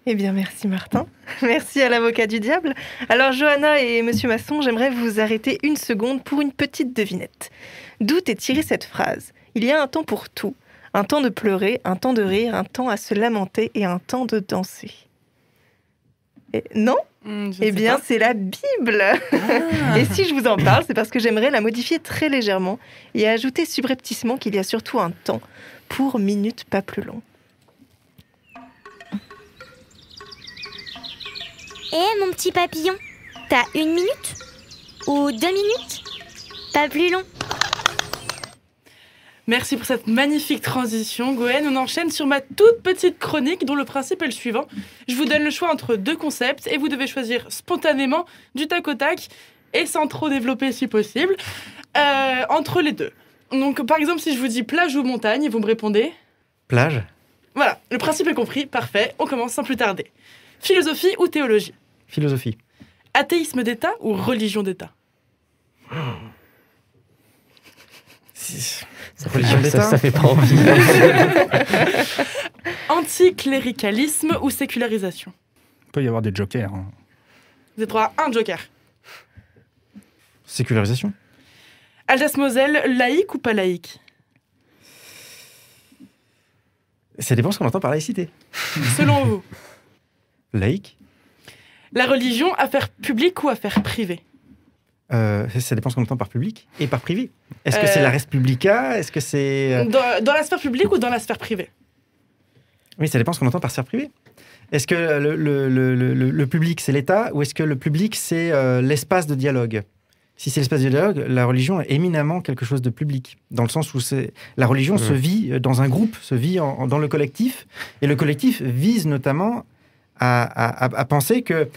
Eh bien, merci Martin. Merci à l'avocat du diable. Alors, Johanna et Monsieur Masson, j'aimerais vous arrêter une seconde pour une petite devinette. D'où est tirée cette phrase ? Il y a un temps pour tout. Un temps de pleurer, un temps de rire, un temps à se lamenter et un temps de danser. Non ? Eh bien, c'est la Bible. Et si je vous en parle, c'est parce que j'aimerais la modifier très légèrement et ajouter subrepticement qu'il y a surtout un temps pour minutes pas plus long. Mon petit papillon, T'as 1 minute ou 2 minutes? Pas plus long. Merci pour cette magnifique transition, Gwen. On enchaîne sur ma toute petite chronique dont le principe est le suivant. Je vous donne le choix entre 2 concepts et vous devez choisir spontanément, du tac au tac, et sans trop développer si possible, entre les deux. Donc par exemple, si je vous dis plage ou montagne, vous me répondez Plage. Voilà, le principe est compris, parfait, on commence sans plus tarder. Philosophie ou théologie? Philosophie. Athéisme d'État ou religion d'État? Ça fait pas envie. Anticléricalisme ou sécularisation? Il peut y avoir des jokers. Hein. Vous êtes droit à un joker. Sécularisation. Alsace-Moselle, laïque ou pas laïque? Ça dépend ce qu'on entend par laïcité. Selon vous? Laïque. La religion, affaire publique ou affaire privée? Ça dépend ce qu'on entend par public et par privé. Est-ce que c'est la res publica? Est-ce que c'est... Dans la sphère publique ou dans la sphère privée? Oui, ça dépend ce qu'on entend par sphère privée. Est-ce que le public, c'est l'État, ou est-ce que le public, c'est l'espace de dialogue? Si c'est l'espace de dialogue, la religion est éminemment quelque chose de public, dans le sens où la religion se vit dans un groupe, se vit dans le collectif, et le collectif vise notamment à penser que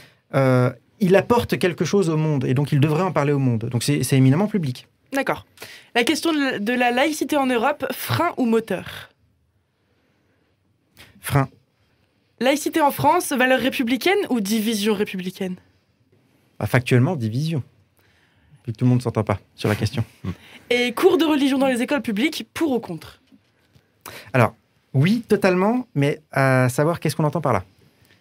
il apporte quelque chose au monde, et donc il devrait en parler au monde. Donc c'est éminemment public. D'accord. La question de la laïcité en Europe, frein ou moteur? Frein. Laïcité en France, valeur républicaine ou division républicaine? Factuellement, division. Puis tout le monde ne s'entend pas sur la question. Et cours de religion dans les écoles publiques, pour ou contre? Alors, oui, totalement, mais à savoir qu'est-ce qu'on entend par là.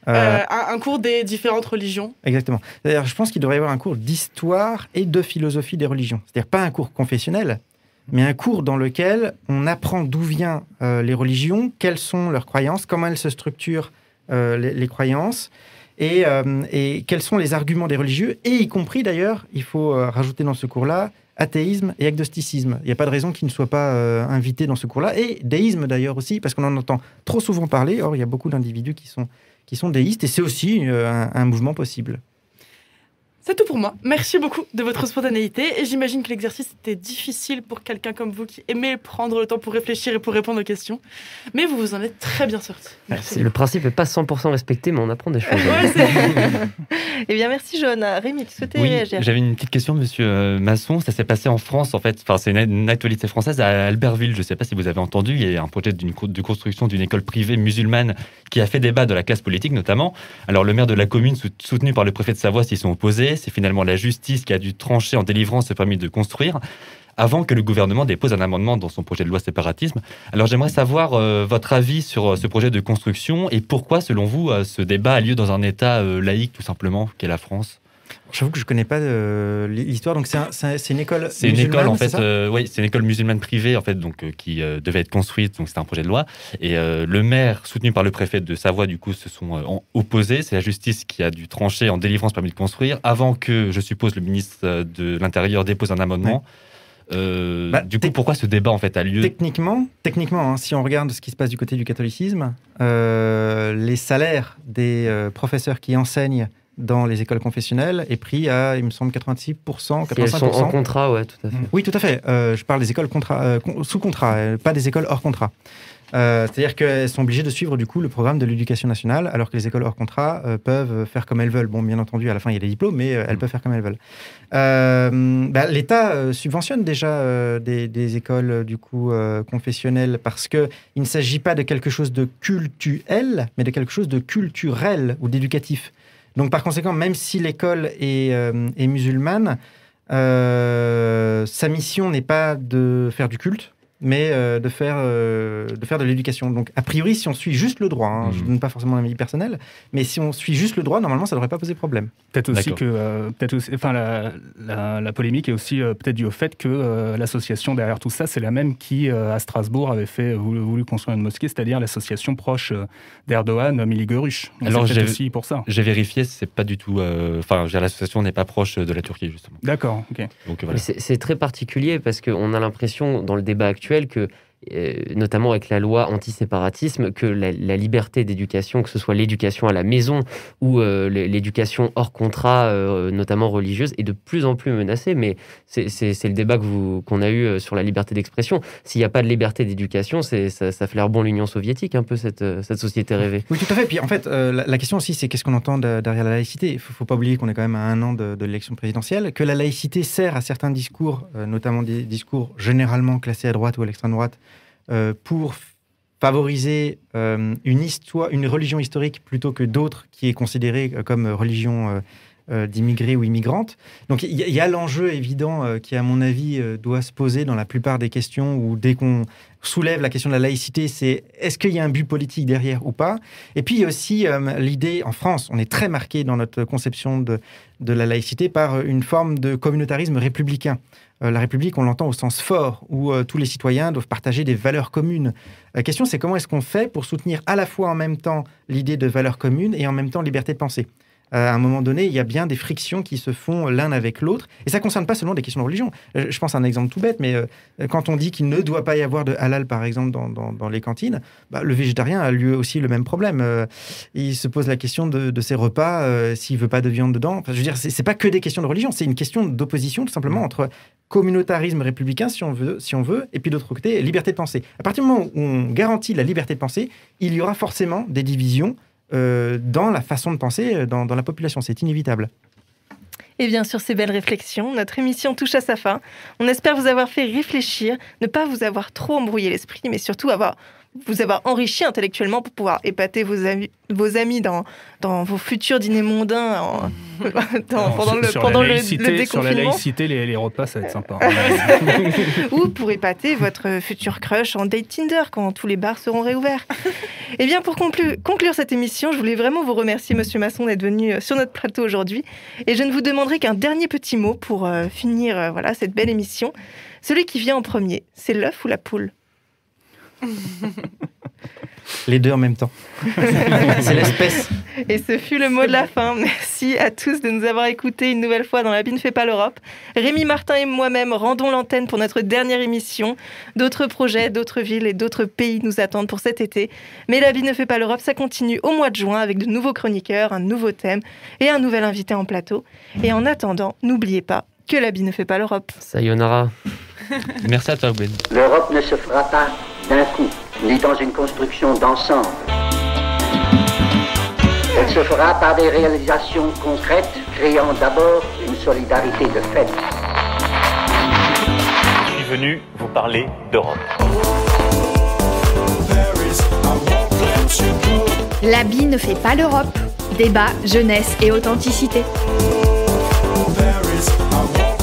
Un cours des différentes religions. Exactement. D'ailleurs, je pense qu'il devrait y avoir un cours d'histoire et de philosophie des religions. C'est-à-dire pas un cours confessionnel, mais un cours dans lequel on apprend d'où viennent les religions, quelles sont leurs croyances, comment elles se structurent les croyances, et quels sont les arguments des religieux, et y compris d'ailleurs, il faut rajouter dans ce cours-là, athéisme et agnosticisme. Il n'y a pas de raison qu'ils ne soient pas invités dans ce cours-là, et déisme d'ailleurs aussi, parce qu'on en entend trop souvent parler. Or, il y a beaucoup d'individus qui sont déistes, et c'est aussi un mouvement possible. C'est tout pour moi. Merci beaucoup de votre spontanéité, et j'imagine que l'exercice était difficile pour quelqu'un comme vous qui aimait prendre le temps pour réfléchir et pour répondre aux questions, mais vous vous en êtes très bien sorti. Merci. Le principe n'est pas 100% respecté, mais on apprend des choses. Eh bien, merci John. Rémi, tu souhaitais réagir? J'avais une petite question, monsieur Masson. Ça s'est passé en France, en fait. Enfin, c'est une actualité française à Albertville. Je ne sais pas si vous avez entendu. Il y a un projet de construction d'une école privée musulmane qui a fait débat de la classe politique, notamment. Alors, le maire de la commune, soutenu par le préfet de Savoie, s'y sont opposés. C'est finalement la justice qui a dû trancher en délivrant ce permis de construire avant que le gouvernement dépose un amendement dans son projet de loi séparatisme. Alors j'aimerais savoir votre avis sur ce projet de construction et pourquoi, selon vous, ce débat a lieu dans un État laïque, tout simplement, qu'est la France. J'avoue que je ne connais pas l'histoire, donc c'est une école musulmane. C'est une école, en fait, oui, c'est une école musulmane privée, en fait, donc, qui devait être construite, donc c'était un projet de loi. Et le maire, soutenu par le préfet de Savoie, du coup, se sont opposés. C'est la justice qui a dû trancher en délivrant ce permis de construire, avant que, je suppose, le ministre de l'Intérieur dépose un amendement. Du coup, pourquoi ce débat, en fait, a lieu? Techniquement, hein, si on regarde ce qui se passe du côté du catholicisme, les salaires des professeurs qui enseignent dans les écoles confessionnelles est pris à, il me semble, 86%, 85%. Elles sont en contrat, ouais, tout à fait. Oui, tout à fait. Je parle des écoles sous contrat, pas des écoles hors contrat. C'est-à-dire qu'elles sont obligées de suivre du coup le programme de l'éducation nationale, alors que les écoles hors contrat peuvent faire comme elles veulent. Bon, bien entendu, à la fin, il y a des diplômes, mais elles peuvent faire comme elles veulent. L'État subventionne déjà des écoles du coup confessionnelles, parce qu'il ne s'agit pas de quelque chose de cultuel, mais de quelque chose de culturel ou d'éducatif. Donc, par conséquent, même si l'école est musulmane, sa mission n'est pas de faire du culte, mais de faire de l'éducation. Donc, a priori, si on suit juste le droit, je ne donne pas forcément un avis personnel, mais si on suit juste le droit, normalement, ça ne devrait pas poser problème. Peut-être aussi que la polémique est aussi peut-être due au fait que l'association derrière tout ça, c'est la même qui, à Strasbourg, avait voulu construire une mosquée, c'est-à-dire l'association proche d'Erdogan, Millî-Görüş. Alors, c'est aussi pour ça. J'ai vérifié, c'est pas du tout... l'association n'est pas proche de la Turquie, justement. D'accord, ok. Donc, voilà. C'est très particulier parce qu'on a l'impression, dans le débat actuel, que notamment avec la loi anti-séparatisme, que la liberté d'éducation, que ce soit l'éducation à la maison ou l'éducation hors contrat, notamment religieuse, est de plus en plus menacée. Mais c'est le débat qu'on a eu sur la liberté d'expression. S'il n'y a pas de liberté d'éducation, ça fait l'air bon l'Union soviétique, un peu cette société rêvée. Oui, tout à fait. Puis en fait, la question aussi, c'est qu'est-ce qu'on entend derrière la laïcité. Il ne faut pas oublier qu'on est quand même à 1 an de l'élection présidentielle, que la laïcité sert à certains discours, notamment des discours généralement classés à droite ou à l'extrême droite, pour favoriser une religion historique plutôt que d'autres qui est considérée comme religion d'immigrés ou immigrantes. Donc il y a l'enjeu évident qui, à mon avis, doit se poser dans la plupart des questions où dès qu'on soulève la question de la laïcité, c'est est-ce qu'il y a un but politique derrière ou pas? Et puis il y a aussi l'idée, en France, on est très marqué dans notre conception de la laïcité par une forme de communautarisme républicain. La République, on l'entend au sens fort, où tous les citoyens doivent partager des valeurs communes. La question, c'est comment est-ce qu'on fait pour soutenir à la fois en même temps l'idée de valeurs communes et en même temps liberté de penser. À un moment donné, il y a bien des frictions qui se font l'un avec l'autre. Et ça ne concerne pas seulement des questions de religion. Je pense à un exemple tout bête, mais quand on dit qu'il ne doit pas y avoir de halal, par exemple, dans les cantines, le végétarien a lui aussi le même problème. Il se pose la question de ses repas, s'il ne veut pas de viande dedans. Enfin, je veux dire, ce n'est pas que des questions de religion, c'est une question d'opposition, tout simplement, entre communautarisme républicain, si on veut, et puis d'autre côté, liberté de penser. À partir du moment où on garantit la liberté de penser, il y aura forcément des divisions dans la façon de penser dans la population. C'est inévitable. Et bien, sur ces belles réflexions, notre émission touche à sa fin. On espère vous avoir fait réfléchir, ne pas vous avoir trop embrouillé l'esprit, mais surtout vous avoir enrichi intellectuellement pour pouvoir épater vos amis dans vos futurs dîners mondains pendant le déconfinement. Sur la laïcité, les repas, ça va être sympa. Ou pour épater votre futur crush en date Tinder quand tous les bars seront réouverts. Et bien, pour conclure cette émission, je voulais vraiment vous remercier, Monsieur Masson, d'être venu sur notre plateau aujourd'hui. Et je ne vous demanderai qu'un dernier petit mot pour finir cette belle émission. Celui qui vient en premier, c'est l'œuf ou la poule? Les deux en même temps. C'est l'espèce. Et ce fut le mot de la fin. Merci à tous de nous avoir écoutés une nouvelle fois dans La vie ne fait pas l'Europe. Rémi Martin et moi-même rendons l'antenne pour notre dernière émission. D'autres projets, d'autres villes et d'autres pays nous attendent pour cet été. Mais La vie ne fait pas l'Europe, ça continue au mois de juin avec de nouveaux chroniqueurs, un nouveau thème et un nouvel invité en plateau. Et en attendant, n'oubliez pas que la vie ne fait pas l'Europe. Sayonara. Merci à toi, Ben. L'Europe ne se fera pas d'un coup, ni dans une construction d'ensemble. Elle se fera par des réalisations concrètes, créant d'abord une solidarité de fait. Je suis venu vous parler d'Europe. L'habit ne fait pas l'Europe. Débat, jeunesse et authenticité. There is a